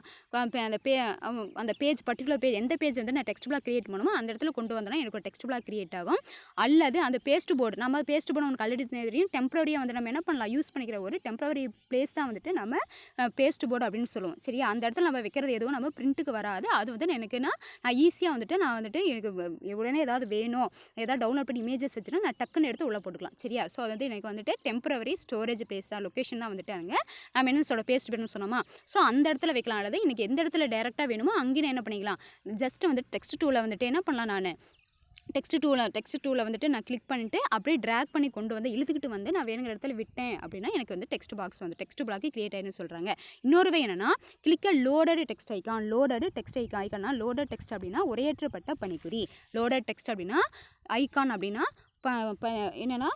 அந்த பேஜ் பர்டிகுலர் பேஜ் எந்த பேஜ் வந்து நான் டெக்ஸ்ட் பிளாக் கிரியேட் பண்ணுமோ அந்த இடத்துல கொண்டு வந்தேன்னா எனக்கு ஒரு டெக்ஸ்ட் பிளாக் கிரியேட் ஆகும். அல்லது அந்த பேஸ்ட் போர்டு, நம்ம பேஸ்ட் போர்டு உங்களுக்கு ஆல்ரெடி தெரியும், டெம்பரரியாக வந்து நம்ம என்ன பண்ணலாம், யூஸ் பண்ணிக்கிற ஒரு டெம்பரரி பிளேஸ் தான் வந்துட்டு நம்ம பேஸ்ட் போர்டு அப்படின்னு சொல்லுவோம். சரியா? அந்த இடத்துல நம்ம வைக்கிறது எதுவும் நம்ம பிரிண்ட்டுக்கு வராது. அது வந்து எனக்குன்னா நான் ஈஸியாக வந்துட்டு எனக்கு உடனே ஏதாவது வேணும், ஏதாவது டவுன்லோட் பண்ணி இமேஜஸ் வச்சுன்னா நான் டக்குன்னு எடுத்து உள்ளே போட்டுக்கலாம். சரியா? ஸோ அது வந்து எனக்கு வந்துட்டு டெம்பரரி ஸ்டோரேஜ் பிளேஸ் தான், லொக்கேஷன் தான் வந்துட்டு அங்கே நம்ம என்ன சொல்ல பேஸ்ட் பண்ணணும் சொன்னோமா. ஸோ அந்த இடத்துல வைக்கலாம். அல்லது இன்றைக்கி எந்த இடத்துல டேரெக்டாக வேணுமோ அங்கேயும் என்ன பண்ணிக்கலாம், ஜஸ்ட் வந்து டெக்ஸ்ட் டூலில் வந்துட்டு என்ன பண்ணலாம், நான் டெக்ஸ்ட் டூலை வந்துட்டு நான் கிளிக் பண்ணிட்டு அப்படியே ட்ராக் பண்ணி கொண்டு வந்து இழுத்துக்கிட்டு வந்து நான் வேணுங்கிற இடத்துல விட்டேன் அப்படின்னா எனக்கு வந்து டெக்ஸ்ட் பாக்ஸ் வந்து டெக்ஸ்ட் பிளாக்கே கிரியேட் ஆகிடுன்னு சொல்கிறாங்க. இன்னொரு வே என்னென்னா கிளிக்க லோடட் டெக்ஸ்ட் ஐக்கான்னா லோடட் டெக்ஸ்ட் அப்படின்னா உரையேற்றப்பட்ட பணிக்குறி. லோடட் டெக்ஸ்ட் அப்படின்னா ஐக்கான் அப்படின்னா என்னென்னா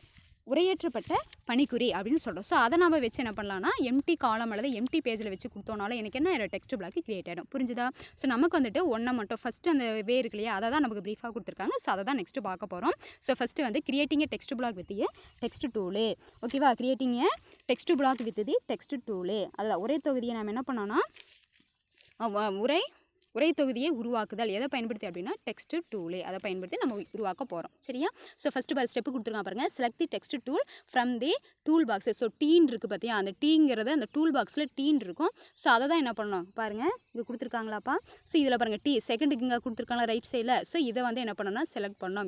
உரையேற்றப்பட்ட பணிக்குறி அப்படின்னு சொல்கிறோம். ஸோ அதை நம்ம வச்சு என்ன பண்ணலாம்னா எம்டி காலம் அல்லது எம்டி பேஜில் வச்சு கொடுத்தோனால எனக்கு என்ன டெக்ஸ்ட் பிளாக் கிரியேட் ஆகிடும். புரிஞ்சுதா? ஸோ நமக்கு வந்துட்டு ஒன்றை மட்டும் ஃபஸ்ட்டு அந்த வே இருக்கு இல்லையா, அதை தான் நமக்கு ப்ரீஃபாக கொடுத்துருக்காங்க. ஸோ அதை தான் நெக்ஸ்ட்டு பார்க்க போகிறோம். ஸோ ஃபஸ்ட்டு வந்து creating a text block with text tool. ஓகேவா? Creating a text block with text tool. அதில் ஒரே தொகுதியை நம்ம என்ன பண்ணோன்னா உரை தொகுதியை உருவாக்குதல் எதை பயன்படுத்தி அப்படின்னா டெக்ஸ்ட் டூலே, அதை பயன்படுத்தி நம்ம உருவாக்க போகிறோம். சரியா? ஸோ ஃபஸ்ட்டு ஸ்டெப்பு கொடுத்துருக்காங்க பாருங்கள். Select the text tool from the toolbox. So டீன் இருக்குது பார்த்தியா, அந்த டீங்கிறது அந்த டூல் பாக்ஸில் டீன் இருக்கும். ஸோ அதை தான் என்ன பண்ணணும் பாருங்கள், இங்கே கொடுத்துருக்காங்களாப்பா. ஸோ இதில் பாருங்கள் செகண்டுக்கு இங்கே கொடுத்துருக்காங்களா ரைட் சைடில். ஸோ இதை வந்து என்ன பண்ணணும்னா செலக்ட் பண்ணணும்.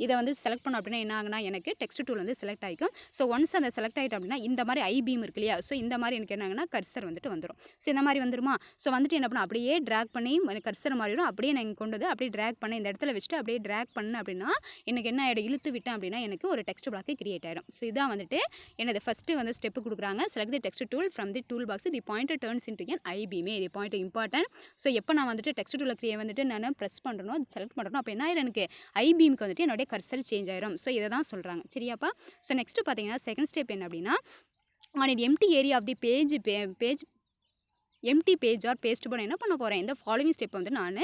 இதை வந்து செலக்ட் பண்ணோம் அப்படின்னா என்ன ஆகுனா எனக்கு டெக்ஸ்ட் டூல் வந்து செலக்ட் ஆகிக்கும். ஸோ ஒன்ஸ் அந்த செலக்ட் ஆகிட்டோம் அப்படின்னா இந்த மாதிரி ஐபீம் இருக்கு இல்லையா, ஸோ இந்த மாதிரி எனக்கு என்ன ஆகுனா கர்சர் வந்துட்டு வந்துடும். ஸோ இந்த மாதிரி வந்துருமா. ஸோ வந்துட்டு என்ன பண்ண அப்படியே ட்ராக் பண்ணி கர்சர் மாதிரி வரும், அப்படியே நான் இங்கே கொண்டு வந்து அப்படியே ட்ராக் பண்ண இந்த இடத்துல வச்சுட்டு அப்படியே ட்ராக் பண்ணேன் அப்படின்னா எனக்கு என்ன ஆகிடும், இழுத்து விட்டேன் அப்படின்னா எனக்கு ஒரு டெக்ஸ்ட் பிளாக் கிரியேட் ஆகிடும். ஸோ இதான் வந்துட்டு என்னது ஃபஸ்ட்டு வந்து ஸ்டெப்பு கொடுக்குறாங்க. Select the text tool from the toolbox, the pointer turns into an ஐபீமே. இது பாயிண்ட் இம்பார்ட்டன்ட். ஸோ எப்போ நான் வந்துட்டு டெக்ஸ்ட் டூலில் வந்துட்டு நான் ப்ரெஸ் பண்ணுறனோ செலக்ட் பண்ணுறனோ அப்போ என்ன ஆயிடும், எனக்கு ஐபீமுக்கு வந்துட்டு என்னுடைய கர்சர் சேஞ்ச் ஆயிடும். ஸோ இதை தான் சொல்கிறாங்க. சரியாப்பா? ஸோ நெக்ஸ்ட்டு பார்த்தீங்கன்னா செகண்ட் ஸ்டெப் என்ன அப்படின்னா on it empty area of the page empty page or paste பண்ண என்ன பண்ண போகிறேன், இந்த ஃபாலோவிங் ஸ்டெப் வந்து நான்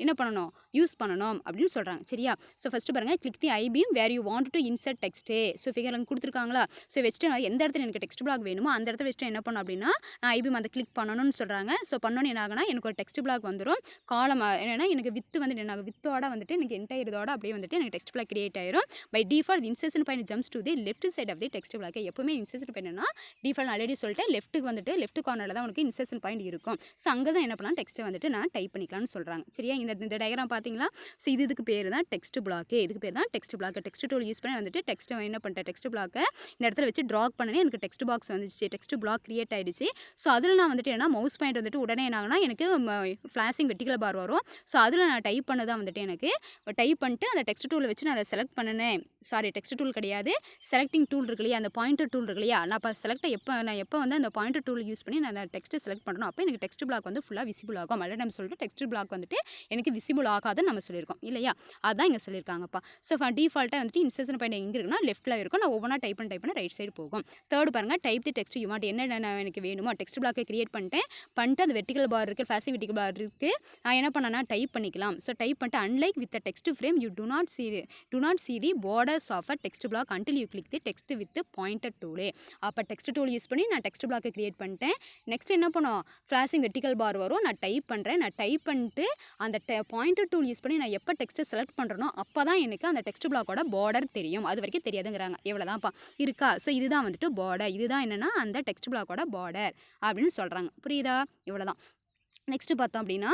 என்ன பண்ணணும், யூஸ் பண்ணணும் அப்படின்னு சொல்கிறாங்க. சரியா? ஸோ ஃபஸ்ட்டு பாருங்கள், click the I beam where you want to insert text. So ஃபிகரில் கொடுத்துருக்காங்களா. ஸோ வச்சுட்டு எந்த இடத்துல எனக்கு டெக்ஸ்ட் பிளாக் வேணுமோ அந்த இடத்துல வச்சுட்டு என்ன பண்ணணும் அப்படின்னா நான் ஐபீம் அதை கிளிக் பண்ணணும்னு சொல்கிறாங்க. ஸோ பண்ணணும் என்ன ஆகுனா எனக்கு ஒரு டெக்ஸ்ட் பிளாக் வந்துடும். காலம் என்னென்னா எனக்கு வித்து வந்து என்ன வித்தோட வந்துட்டு எனக்கு என்டையர் இதோட அப்படியே வந்துட்டு எனக்கு டெக்ஸ்ட் பிளாக் கிரியேட் ஆயிரும். By default insertion point jumps to the left side of the text block. எப்பவுமே இன்சர்ஷன் பாயிண்ட் என்னன்னா டிஃபால்ட் ஆல்ரெடி சொல்லிட்டு லெஃப்ட்டுக்கு வந்துட்டு லெஃப்ட் கார்னரில் தான் உனக்கு இன்சர்ஷன் பாயிண்ட் இருக்கும். ஸோ அங்கே தான் என்ன பண்ணலாம் டெக்ஸ்ட்டை வந்துட்டு நான் டைப் பண்ணிக்கலாம்னு சொல்கிறாங்க. சரியா? இந்த டயக்ராம் பார்த்தீங்களா. ஸோ இதுக்கு பேர் தான் டெக்ஸ்ட் பிளாக்கு. இதுக்கு பேர் தான் text black. Text tool use பண்ணி வந்துட்டு டெக்ஸ்ட்டை என்ன பண்ணிட்டேன், டெக்ஸ்ட் பிளாக்கை இந்த இடத்துல வச்சு ட்ராக் பண்ணி எனக்கு டெக்ஸ்ட் பாக்ஸ் வந்துச்சு, டெக்ஸ்ட் பிளாக் கிரியேட் ஆகிடுச்சு. ஸோ அதில் நான் வந்துட்டு என்ன மவுஸ் பாயிண்ட் வந்துட்டு உடனே என்ன ஆகுனா எனக்கு ஃப்ளாஷிங் வெர்டிகல் பார் வரும். ஸோ அதில் நான் டைப் பண்ணதான் வந்துட்டு எனக்கு டைப் பண்ணிட்டு அந்த டெக்ஸ்ட் டூலை வச்சு நான் அதை செலக்ட் பண்ணினேன். சாரி, டெக்ஸ்ட் டூல் கிடையாது, செலக்டிங் டூல் இருக்கு இல்லையா, அந்த பாயிண்டர் டூல் இருக்கு இல்லையா. நான் இப்போ எப்போ வந்து அந்த பாயிண்டர் டூல் யூஸ் பண்ணி நான் அந்த டெக்ஸ்ட்டை செலக்ட் பண்ணணும் அப்போ எனக்கு டெக்ஸ்ட் பிளாக் வந்து ஃபுல்லாக விசிபிள் ஆகும். ஆல்ரெடி நம்ம சொல்லிட்டு டெக்ஸ்ட் பிளாக் வந்துட்டு எனக்கு விசிபிள் ஆகாதுன்னு நம்ம சொல்லியிருக்கோம் இல்லையா, அதான் இங்கே சொல்லியிருக்காங்கப்பா. ஸோ டிஃபால்ட்டாக வந்துட்டு இன்சர்ஷன் பாயிண்ட் எங்கே இருக்குன்னா லெஃப்ட்டில் இருக்கும். நான் ஒவ்வொன்றா டைப் பண்ண ரைட் சைடு போகும். தேர்ட் பாருங்கள், type the text you want. என்ன எனக்கு வேணுமோ டெக்ஸ்ட் பிளாக்கை கிரியேட் பண்ணிட்டு அந்த வெர்டிகல் பார் இருக்குது, ஃபேசிவ் வெர்டிகல் பார் இருக்குது. நான் என்ன பண்ணேன்னா டைப் பண்ணிக்கலாம். ஸோ டைப் பண்ணிட்டு unlike with text frame you to not see the borders of a text block until you click the text with the pointer tool. அப்போ டெக்ஸ்ட் டூல் யூஸ் பண்ணி நான் டெக்ஸ்ட் பிளாக்கை கிரியேட் பண்ணிட்டேன். Next என்ன பண்ணோம், flashing vertical பார் வரும். நான் type பண்ணுறேன். நான் டைப் பண்ணிட்டு அந்த பாயிண்டர் டூல் யூஸ் பண்ணி நான் எப்போ டெக்ஸ்ட்டை செலக்ட் பண்ணுறனோ அப்போ தான் எனக்கு அந்த டெக்ஸ்ட் பிளாக்கோட பார்டர் தெரியும். அது வரைக்கும் தெரியாதுங்கிறாங்க. எவ்வளோதான்ப்பா இருக்கா. ஸோ இதுதான் வந்துட்டு பார்டர். இதுதான் என்னென்னா அந்த டெக்ஸ்ட் பிளாக்கோட பார்டர் அப்படின்னு சொல்கிறாங்க. புரியுதா, இவ்வளோதான். நெக்ஸ்ட்டு பார்த்தோம் அப்படின்னா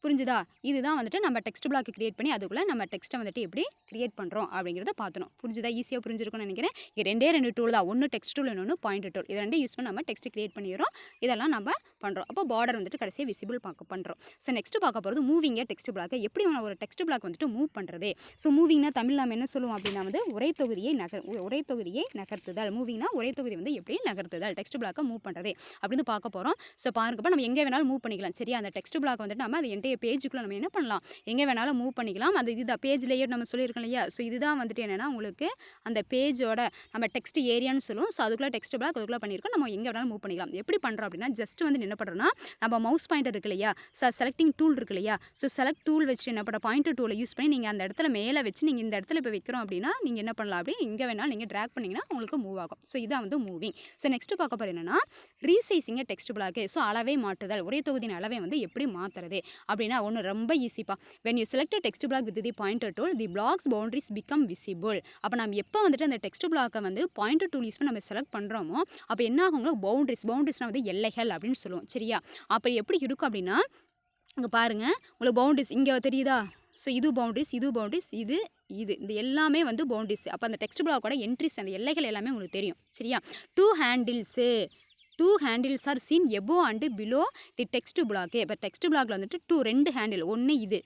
புரிஞ்சுதா, இதுதான் வந்துட்டு நம்ம டெக்ஸ்ட் பிளாக் கிரியேட் பண்ணி அதுக்குள்ளே நம்ம டெக்ஸ்ட்டை வந்துட்டு எப்படி கிரியேட் பண்ணுறோம் அப்படிங்கிறத பார்த்துணும். புரிஞ்சுதா, ஈஸியாக புரிஞ்சிருக்கும்னு நினைக்கிறேன். இது ரெண்டு டூல் தான், ஒன்று டெக்ஸ்ட் டூல், இன்னொன்று பாயிண்ட் டூல். இது ரெண்டும் யூஸ் பண்ணி நம்ம டெக்ஸ்ட் கிரியேட் பண்ணிடுறோம். இதெல்லாம் நம்ம பண்ணுறோம். அப்போ பார்டர் வந்துட்டு கடைசியாக விசிபிள் பண்ணுறோம். ஸோ நெக்ஸ்ட் பார்க்க போகிறது மூவிங்கே டெக்ஸ்ட் பிளாக்கை எப்படி ஒரு டெக்ஸ்ட் பிளாக் வந்துட்டு மூவ் பண்ணுறது. ஸோ மூவிங்னா தமிழ் நம்ம என்ன சொல்லுவோம் அப்படின்னா வந்து உரை தொகுதியை நகர்த்துதல். மூவிங்னா உரை தொகுதி வந்து எப்படி நகர்த்துதல், டெக்ஸ்ட் பிளாக்கை மூவ் பண்ணுறது அப்படின்னு பார்க்க போகிறோம். ஸோ பாருங்கப்போ நம்ம எங்கே வேணாலும் மூவ் பண்ணிக்கலாம். சரியா, அந்த டெக்ஸ்ட் பிளாக் வந்துட்டு நம்ம அது பேஜுக்குள்ளே நம்ம என்ன பண்ணலாம், எங்கே வேணாலும் மூவ் பண்ணிக்கலாம். அது இதுதான் பேஜ் லேயர் நம்ம சொல்லியிருக்கோம் இல்லையா. ஸோ இதுதான் வந்துட்டு என்னென்னா உங்களுக்கு அந்த பேஜோட நம்ம டெக்ஸ்ட் ஏரியான்னு சொல்லுவோம். ஸோ அதுக்குள்ளே டெக்ஸ்ட் பிளாக் அதுக்குள்ளே பண்ணியிருக்கோம். நம்ம எங்கே வேணாலும் மூவ் பண்ணிக்கலாம். எப்படி பண்ணுறோம் அப்படின்னா ஜஸ்ட் வந்து என்ன பண்ணுறோன்னா நம்ம மவுஸ் பாயிண்டர் இருக்கு இல்லையா, செலக்டிங் டூல் இருக்கு இல்லையா. ஸோ செலக்ட் டூல் வச்சு என்ன பண்ண பாயிண்டர் டூலை யூஸ் பண்ணி நீங்கள் அந்த இடத்துல மேலே வச்சு நீங்கள் இந்த இடத்துல இப்போ வைக்கிறோம் அப்படின்னா நீங்கள் என்ன பண்ணலாம் அப்படி இங்கே வேணாலும் நீங்கள் ட்ராக் பண்ணிங்கன்னா உங்களுக்கு மூவ் ஆகும். ஸோ இதான் வந்து மூவிங். ஸோ நெக்ஸ்ட்டு பார்க்க போகிறது என்னென்னா ரீசைசிங்க டெக்ஸ்ட் பிளாக்கு. ஸோ அளவே மாற்றுதல், ஒரே தொகுதியின் அளவை வந்து எப்படி மாற்றுறது அப்படின்னா ஒன்று ரொம்ப ஈஸிப்பா. when you select a text block with the pointer tool the block's boundaries become visible. அப்போ நம்ம எப்போ வந்துட்டு அந்த டெக்ஸ்ட் பிளாக்கை வந்து பாயிண்டர் டூல் யூஸ் பண்ணி நம்ம செலக்ட் பண்ணுறோமோ அப்போ என்ன ஆகுங்களோ பவுண்ட்ரிஸ்னால் வந்து எல்லைகள் அப்படின்னு சொல்லுவோம். சரியா, அப்போ எப்படி இருக்கும் அப்படின்னா இங்கே பாருங்கள் உங்களுக்கு பவுண்ட்ரிஸ் இங்கே தெரியுதா. ஸோ இது பவுண்ட்ரிஸ் இது இந்த எல்லாமே வந்து பவுண்ட்ரிஸ். அப்போ அந்த டெக்ஸ்ட் பிளாக்கோட என்ட்ரிஸ் அந்த எல்லைகள் எல்லாமே உங்களுக்கு தெரியும். சரியா, two handles are seen above and below the text block. இப்போ டெக்ஸ்ட் பிளாக்ல வந்துட்டு ரெண்டு ஹேண்டில், ஒன்று இது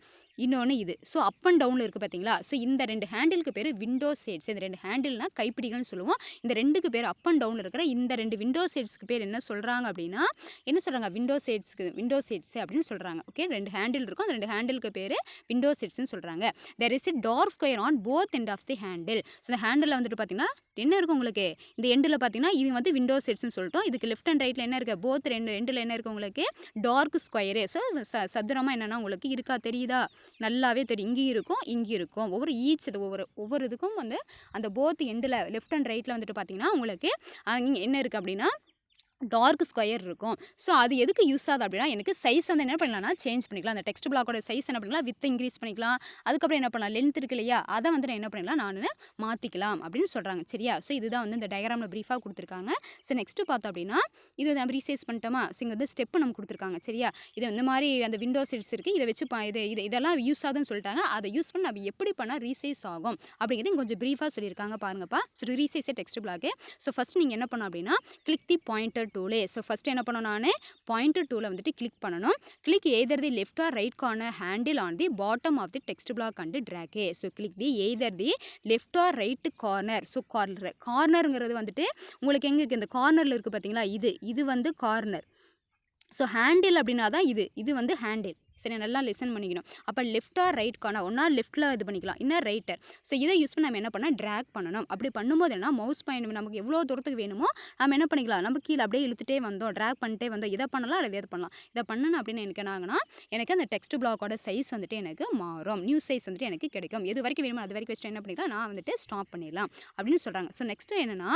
இன்னொன்று இது. ஸோ அப் அண்ட் டவுனில் இருக்குது பார்த்தீங்களா. ஸோ இந்த ரெண்டு ஹேண்டிலுக்கு பேர் விண்டோ ஷேட்ஸ். இந்த ரெண்டு ஹேண்டில்னா கைப்பிடிகள்னு சொல்லுவோம். இந்த ரெண்டுக்கு பேர் அப் அண்ட் டவுனில் இருக்கிற இந்த ரெண்டு விண்டோ ஷேட்ஸ்க்கு பேர் என்ன சொல்கிறாங்க அப்படின்னா என்ன சொல்கிறாங்க, விண்டோ ஷேட்ஸ் அப்படின்னு சொல்கிறாங்க. ஓகே, ரெண்டு ஹேண்டில் இருக்கும். அந்த ரெண்டு ஹேண்டிலுக்கு பேர் விண்டோ ஷேட்ஸ்னு சொல்கிறாங்க. There is a dark square on both end of the handle. So இந்த ஹேண்டில் வந்துட்டு பார்த்தீங்கன்னா என்ன இருக்கும் உங்களுக்கு இந்த எண்டில் பார்த்தீங்கன்னா இது வந்து விண்டோ ஷேட்ஸ்னு சொல்லிட்டோம். இதுக்கு லெஃப்ட் அண்ட் ரைட்டில் என்ன இருக்குது, போத் எண்டில் என்ன இருக்குது உங்களுக்கு டார்க் ஸ்கொயரு. ஸோ சதுரமாக என்னென்னா உங்களுக்கு இருக்கா தெரியுதா, நல்லாவே தெரியும். இங்கேயும் இருக்கும் ஒவ்வொரு இதுக்கும் வந்து அந்த போத் எண்டில் லெஃப்ட் அண்ட் ரைட்டில் வந்துட்டு பார்த்தீங்கன்னா உங்களுக்கு என்ன இருக்குது அப்படின்னா டார்க் ஸ்கொயர் இருக்கும். ஸோ அது எதுக்கு யூஸ் ஆகுது அப்படின்னா எனக்கு சைஸ் வந்து என்ன பண்ணலாம்னா சேஞ்ச் பண்ணிக்கலாம். அந்த டெக்ஸ்ட் பிளாக்கோட சைஸ் என்ன பண்ணிக்கலாம், வித் இன்க்ரீஸ் பண்ணிக்கலாம். அதுக்கப்புறம் என்ன பண்ணலாம், லென்த் இருக்கு இல்லையா, அதை வந்து நான் என்ன பண்ணிக்கலாம் நான் மாற்றிக்கலாம் அப்படின்னு சொல்கிறாங்க. சரியா, ஸோ இதுதான் வந்து இந்த டயக்ராமில் ப்ரீஃபாக கொடுத்துருக்காங்க. ஸோ நெக்ஸ்ட்டு பார்த்தோம் அப்படின்னா இது வந்து நம்ம ரீசைஸ் பண்ணிட்டோமா. ஸோ இங்கே வந்து ஸ்டெப்பு நம்ம கொடுத்துருக்காங்க. சரியா, இது இந்த மாதிரி அந்த விண்டோ சீட்ஸ் இருக்குது, இதை வச்சு இதெல்லாம் யூஸ் ஆகுதுன்னு சொல்லிட்டாங்க. அதை யூஸ் பண்ணி நம்ம எப்படி பண்ணால் ரீசைஸ் ஆகும் அப்படிங்கிறது கொஞ்சம் ப்ரீஃபாக சொல்லியிருக்காங்க பாருங்கப்பா. ஸோ ரீசைஸே டெக்ஸ்ட் பிளாக்கு. ஸோ ஃபஸ்ட் நீங்கள் என்ன பண்ணணும் அப்படின்னா கிளிக் தி பாயிண்டர் டூலே. ஸோ ஃபஸ்ட் என்ன பண்ணணும், நான் பாயிண்டர் டூலை வந்துட்டு கிளிக் பண்ணணும். Click either the left or right corner handle on the bottom of the text block and drag. So click the either the left or right corner. So கார்னருங்கிறது வந்துட்டு உங்களுக்கு எங்கே இருக்குது, இந்த கார்னரில் இருக்குது பார்த்தீங்களா, இது வந்து கார்னர். ஸோ ஹேண்டில் அப்படின்னா தான் இது வந்து ஹேண்டில். சரி, நல்லா லிசன் பண்ணிக்கணும். அப்போ லெஃப்ட் ஆர் ரைட் கார்னர், ஒன்றா லெஃப்ட்டில் இது பண்ணிக்கலாம், இன்னும் ரைட்டர். ஸோ இதை யூஸ் பண்ணி நம்ம என்ன பண்ணால் ட்ராக் பண்ணணும். அப்படி பண்ணும்போது என்ன மவுஸ் பாயிண்ட் நமக்கு எவ்வளோ தூரத்துக்கு வேணுமோ நம்ம என்ன பண்ணிக்கலாம், நம்ம கீழே அப்படியே இழுத்துட்டே வந்தோம், ட்ராக் பண்ணிட்டே வந்தோம். இதை பண்ணலாம் அல்லது இதை பண்ணலாம். இதை பண்ணணும் அப்படின்னு எனக்கு என்ன ஆகுனா எனக்கு அந்த டெக்ஸ்ட் பிளாக்கோட சைஸ் வந்துட்டு எனக்கு மாறும், நியூ சைஸ் வந்துட்டு எனக்கு கிடைக்கும். எது வரைக்கும் வேணுமோ அது வரைக்கும் வச்சுட்டு என்ன பண்ணிக்கலாம் நான் வந்துட்டு ஸ்டாப் பண்ணிடலாம் அப்படின்னு சொல்கிறாங்க. ஸோ நெக்ஸ்ட்டு என்னென்னா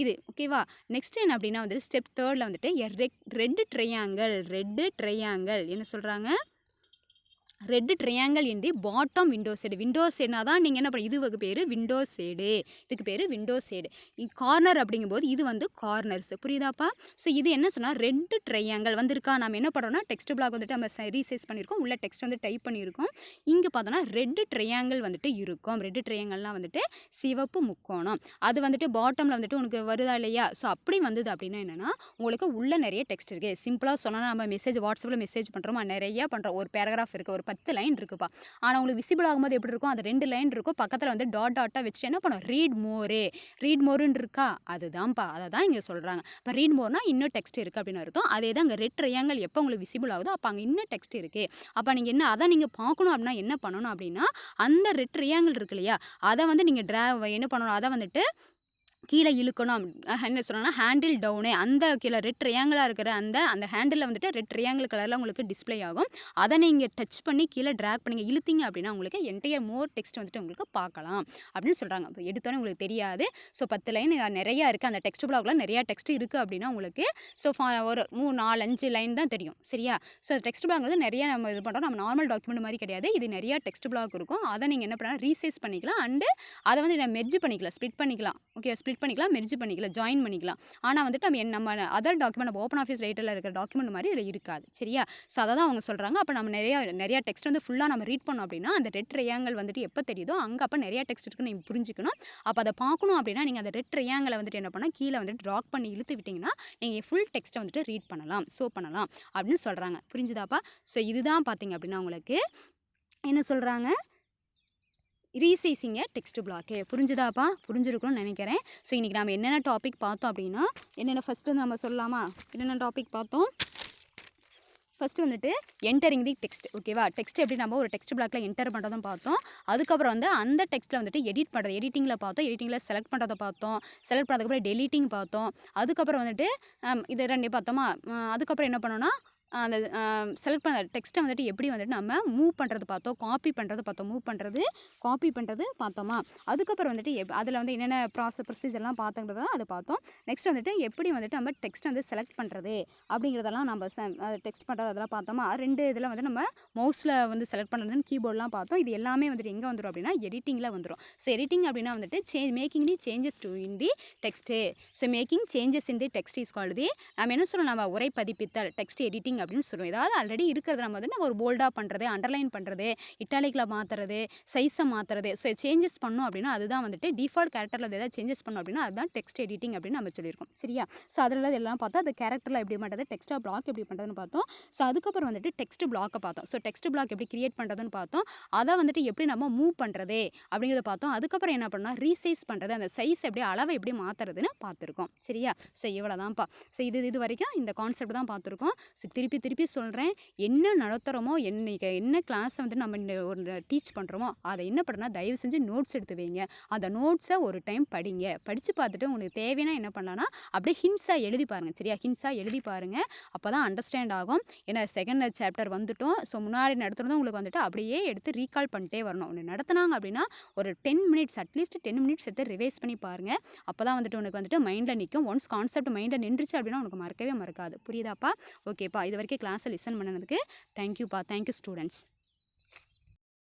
இது ஓகேவா. நெக்ஸ்ட் என்ன அப்படின்னா வந்துட்டு ஸ்டெப் தேர்டில் வந்துட்டு ரெட் ட்ரையாங்கிள் என்ன சொல்கிறாங்க, red triangle in the bottom window side. Window சைடுனா தான் நீங்கள் என்ன பண்ண இதுக்கு பேர் விண்டோ சைடு, இதுக்கு பேர் விண்டோ சைடு. கார்னர் அப்படிங்கும்போது இது வந்து கார்னர்ஸ், புரியுதாப்பா. ஸோ இது என்ன சொன்னால் ரெட் ட்ரையாங்கிள் வந்திருக்கா. நம்ம என்ன பண்ணுறோம்னா டெக்ஸ்ட் பிளாக் வந்துட்டு நம்ம ரீசைஸ் பண்ணியிருக்கோம், உள்ள டெக்ஸ்ட் வந்து டைப் பண்ணியிருக்கோம். இங்கே பார்த்தோன்னா ரெட் ட்ரையாங்கிள் வந்துட்டு இருக்கும். ரெட் ட்ரையாங்கிள்லாம் வந்துட்டு சிவப்பு முக்கோணம். அது வந்துட்டு பாட்டமில் வந்துட்டு உனக்கு வருதா இல்லையா. ஸோ அப்படி வந்தது அப்படின்னா என்னென்னா உங்களுக்கு உள்ள நிறைய டெக்ஸ்ட் இருக்குது. சிம்பிளாக சொன்னால் நம்ம வாட்ஸ்அப்பில் மெசேஜ் பண்ணுறோமா, நிறையா பண்ணுறோம். ஒரு பேராகிராஃப் இருக்குது, ஒரு 10 லைன் இருக்குப்பா. ஆனால் உங்களுக்கு விசிபிள் ஆகும்போது எப்படி இருக்கும், அது 2 லைன் இருக்கும், பக்கத்தில் வந்து டாட்டாக வச்சுட்டு என்ன பண்ணும், ரீட் மோருன்னு இருக்கா, அதுதான்ப்பா. அதை தான் இங்கே சொல்கிறாங்க. இப்போ ரீட் மோர்னா இன்னும் டெக்ஸ்ட் இருக்குது அப்படின்னு அர்த்தம். அதே தான் அங்கே ரெட் ட்ரையாங்கிள் எப்போ உங்களுக்கு விசிபிள் ஆகுதோ அப்போ அங்கே இன்னும் டெக்ஸ்ட் இருக்குது. அப்போ நீங்கள் என்ன அதை நீங்கள் பார்க்கணும் அப்படின்னா என்ன பண்ணணும் அப்படின்னா, அந்த ரெட் ட்ரையாங்கிள் இருக்கு இல்லையா, அதை வந்து நீங்கள் என்ன பண்ணணும், அதை வந்துட்டு கீழே இழுக்கணும். என்ன சொல்கிறேன்னா ஹேண்டில் டவுனு, அந்த கீழே ரெட் ட்ரையாங்கிளாக இருக்கிற அந்த ஹேண்டிலில் வந்துட்டு ரெட் ட்ரையாங்கிள் கலரில் உங்களுக்கு டிஸ்ப்ளே ஆகும். அதை நீங்கள் டச் பண்ணி கீழே ட்ராக் பண்ணி இழுத்தீங்க அப்படின்னா உங்களுக்கு என்டையர் மோர் டெக்ஸ்ட் வந்துட்டு உங்களுக்கு பார்க்கலாம் அப்படின்னு சொல்கிறாங்க. இப்போ எடுத்தோன்னே உங்களுக்கு தெரியாது. ஸோ 10 லைன் நிறையா இருக்குது, அந்த டெக்ஸ்ட் பிளாக்லாம் நிறையா டெக்ஸ்ட் இருக்குது அப்படின்னா உங்களுக்கு ஸோ ஒரு 3, 4, 5 லைன் தான் தெரியும். சரியா? ஸோ டெக்ஸ்ட் பிளாக் வந்து நிறையா நம்ம இது பண்ணுறோம். நம்ம நார்மல் டாக்குமெண்ட் மாதிரி கிடையாது, இது நிறையா டெக்ஸ்ட் பிளாக் இருக்கும். அதை நீங்கள் என்ன பண்ணலாம், ரீசைஸ் பண்ணிக்கலாம் அண்டு அதை வந்து மெர்ஜ் பண்ணிக்கலாம், ஸ்ப்ளிட் பண்ணிக்கலாம். ஓகே, ஸ்ப்ளிட் பண்ணிக்கலாம், மெர்ஜ் பண்ணிக்கலாம், ஜாயின் பண்ணிக்கலாம். ஆனால் வந்துட்டு நம்ம அதர் டாக்குமெண்ட், நம்ம ஓப்பன் ஆஃபீஸ் ரைட்டரில் இருக்கிற டாக்குமெண்ட் மாதிரி இதில் இருக்காது. சரியா? ஸோ அதை தான் அவங்க சொல்கிறாங்க. அப்போ நம்ம நிறையா டெக்ஸ்ட் வந்து ஃபுல்லாக நம்ம ரீட் பண்ணோம் அப்படின்னா அந்த ரெட் ட்ரையாங்கிள் வந்துட்டு எப்போ தெரியுதோ அங்கே அப்போ நிறையா டெக்ஸ்ட் இருக்குன்னு நீங்கள் புரிஞ்சுக்கணும். அப்போ அதை பார்க்கணும் அப்படின்னா நீங்கள் அந்த ரெட் ட்ரையாங்கிளை வந்துட்டு என்ன பண்ணால் கீழே வந்துட்டு ட்ராக் பண்ணி இழுத்து விட்டிங்கன்னா நீங்கள் ஃபுல் டெக்ஸ்ட்டை வந்துட்டு ரீட் பண்ணலாம், ஷோ பண்ணலாம் அப்படின்னு சொல்கிறாங்க. புரிஞ்சுதாப்பா? ஸோ இதுதான் பார்த்தீங்க அப்படின்னா உங்களுக்கு என்ன சொல்கிறாங்க, ரீசைசிங்க டெக்ஸ்ட் பிளாக்கு. புரிஞ்சுதாப்பா? புரிஞ்சிருக்கணும்னு நினைக்கிறேன். ஸோ இன்றைக்கி நம்ம என்னென்ன டாபிக் பார்த்தோம் அப்படின்னா, என்னென்ன ஃபஸ்ட்டு நம்ம சொல்லலாமா, என்னென்ன டாபிக் பார்த்தோம். ஃபஸ்ட்டு வந்துட்டு என்டரிங் தி டெக்ஸ்ட். ஓகேவா? டெக்ஸ்ட் எப்படி நம்ம ஒரு டெக்ஸ்ட் பிளாக்ல என்டர் பண்ணுறதும் பார்த்தோம். அதுக்கப்புறம் வந்து அந்த டெக்ஸ்ட்டில் வந்துட்டு எடிட் பண்ணுறது, எடிட்டிங்கில் பார்த்தோம். எடிட்டிங்கில் செலக்ட் பண்ணுறதை பார்த்தோம். செலக்ட் பண்ணதுக்கப்புறம் டெலிட்டிங் பார்த்தோம். அதுக்கப்புறம் வந்துட்டு இது 2 பார்த்தோமா. அதுக்கப்புறம் என்ன பண்ணோன்னா அந்த செலக்ட் பண்ண டெக்ஸ்ட்டை வந்துட்டு எப்படி வந்துட்டு நம்ம மூவ் பண்ணுறது பார்த்தோம், காப்பி பண்ணுறது பார்த்தோம். மூவ் பண்ணுறது, காப்பி பண்ணுறது பார்த்தோமா. அதுக்கப்புறம் வந்துட்டு அதில் வந்து என்னென்ன ப்ரொசீஜர்லாம் பார்த்துங்கிறத அதை பார்த்தோம். நெக்ஸ்ட் வந்துட்டு எப்படி வந்துட்டு நம்ம டெக்ஸ்ட்டை வந்து செலக்ட் பண்ணுறது அப்படிங்கிறதெல்லாம் நம்ம டெக்ஸ்ட் பண்ணுறது அதெல்லாம் பார்த்தோமா. 2 இதில் வந்து நம்ம மவுஸில் வந்து செலக்ட் பண்ணுறதுன்னு கீபோர்ட்லாம் பார்த்தோம். இது எல்லாமே வந்துட்டு எங்கே வந்துடும் அப்படின்னா எடிட்டிங்கில் வந்துடும். ஸோ எடிட்டிங் அப்படின்னா வந்துட்டு making the changes to in the text. So making changes in the text is called தி, நம்ம என்ன சொல்கிறோம், நம்ம உரை பதிப்பித்தல், டெக்ஸ்ட் எடிட்டிங் அப்படின்னு சொல்லுவோம். ஏதாவது ஆல்ரெடி இருக்கிறத நம்ம வந்து ஒரு போல்டாக பண்ணுறது, அண்டர்லைன் பண்ணுறது, இட்டாலிக்கில் மாற்றுறது, சைஸை மாற்றுறது. ஸோ சேஞ்சஸ் பண்ணோம் அப்படின்னா அதுதான் வந்துட்டு டிஃபால்ட் கேரக்டரில் ஏதாவது சேஞ்சஸ் பண்ணோம் அப்படின்னா அதுதான் டெக்ஸ்ட் எடிட்டிங் அப்படின்னு நம்ம சொல்லியிருக்கோம். சரியா? ஸோ அதில் எல்லாம் பார்த்தோம். அது கேரக்டரில் எப்படி பண்ணுறது, டெக்ஸ்ட்டாக பிளாக் எப்படி பண்ணுறதுன்னு பார்த்தோம். ஸோ அதுக்கப்புறம் வந்துட்டு டெக்ஸ்ட் பிளாக்கை பார்த்தோம். ஸோ டெக்ஸ்ட் பிளாக் எப்படி கிரியேட் பண்ணுறதுன்னு பார்த்தோம். அதை வந்துட்டு எப்படி நம்ம மூவ் பண்ணுறது அப்படிங்கிறத பார்த்தோம். அதுக்கப்புறம் என்ன பண்ணால் ரீசைஸ் பண்ணுறது, அந்த சைஸ் எப்படி, அளவை எப்படி மாற்றுறதுன்னு பார்த்துருக்கோம். சரியா? ஸோ இவ்வளோதான்ப்பா. ஸோ இது வரைக்கும் இந்த கான்செப்ட் தான் பார்த்துருக்கோம். ஸோ திருப்பி சொல்கிறேன், என்ன நடத்துகிறோமோ, என்ன கிளாஸை வந்து நம்ம ஒரு டீச் பண்ணுறோமோ அதை என்ன பண்ணுறோன்னா தயவு செஞ்சு நோட்ஸ் எடுத்து வைங்க. அந்த நோட்ஸை ஒரு டைம் படிங்க. படித்து பார்த்துட்டு உங்களுக்கு தேவைன்னா என்ன பண்ணலான்னா அப்படியே ஹிண்ட்ஸாக எழுதி பாருங்கள். சரியா? ஹிண்ட்ஸாக எழுதி பாருங்கள். அப்போ தான் அண்டர்ஸ்டாண்ட் ஆகும். ஏன்னா செகண்ட் சாப்டர் வந்துட்டோம். ஸோ முன்னாடி நடத்துகிறதும் உங்களுக்கு வந்துட்டு அப்படியே எடுத்து ரீகால் பண்ணிட்டே வரணும். ஒன்று நடத்துனாங்க அப்படின்னா ஒரு 10 மினிட்ஸ், அட்லீஸ்ட் 10 மினிட்ஸ் எடுத்து ரிவைஸ் பண்ணி பாருங்கள். அப்போ தான் வந்துட்டு உனக்கு வந்துட்டு மைண்டில் நிற்கும். ஒன்ஸ் கான்செப்ட் மைண்டில் நின்றுச்சு அப்படின்னா உனக்கு மறக்கவே மறக்காது. புரியுதாப்பா? ஓகேப்பா. இது வரைக்கும் கிளாஸை லிசன் பண்ணதுக்கு தேங்க்யூப்பா. Thank you students.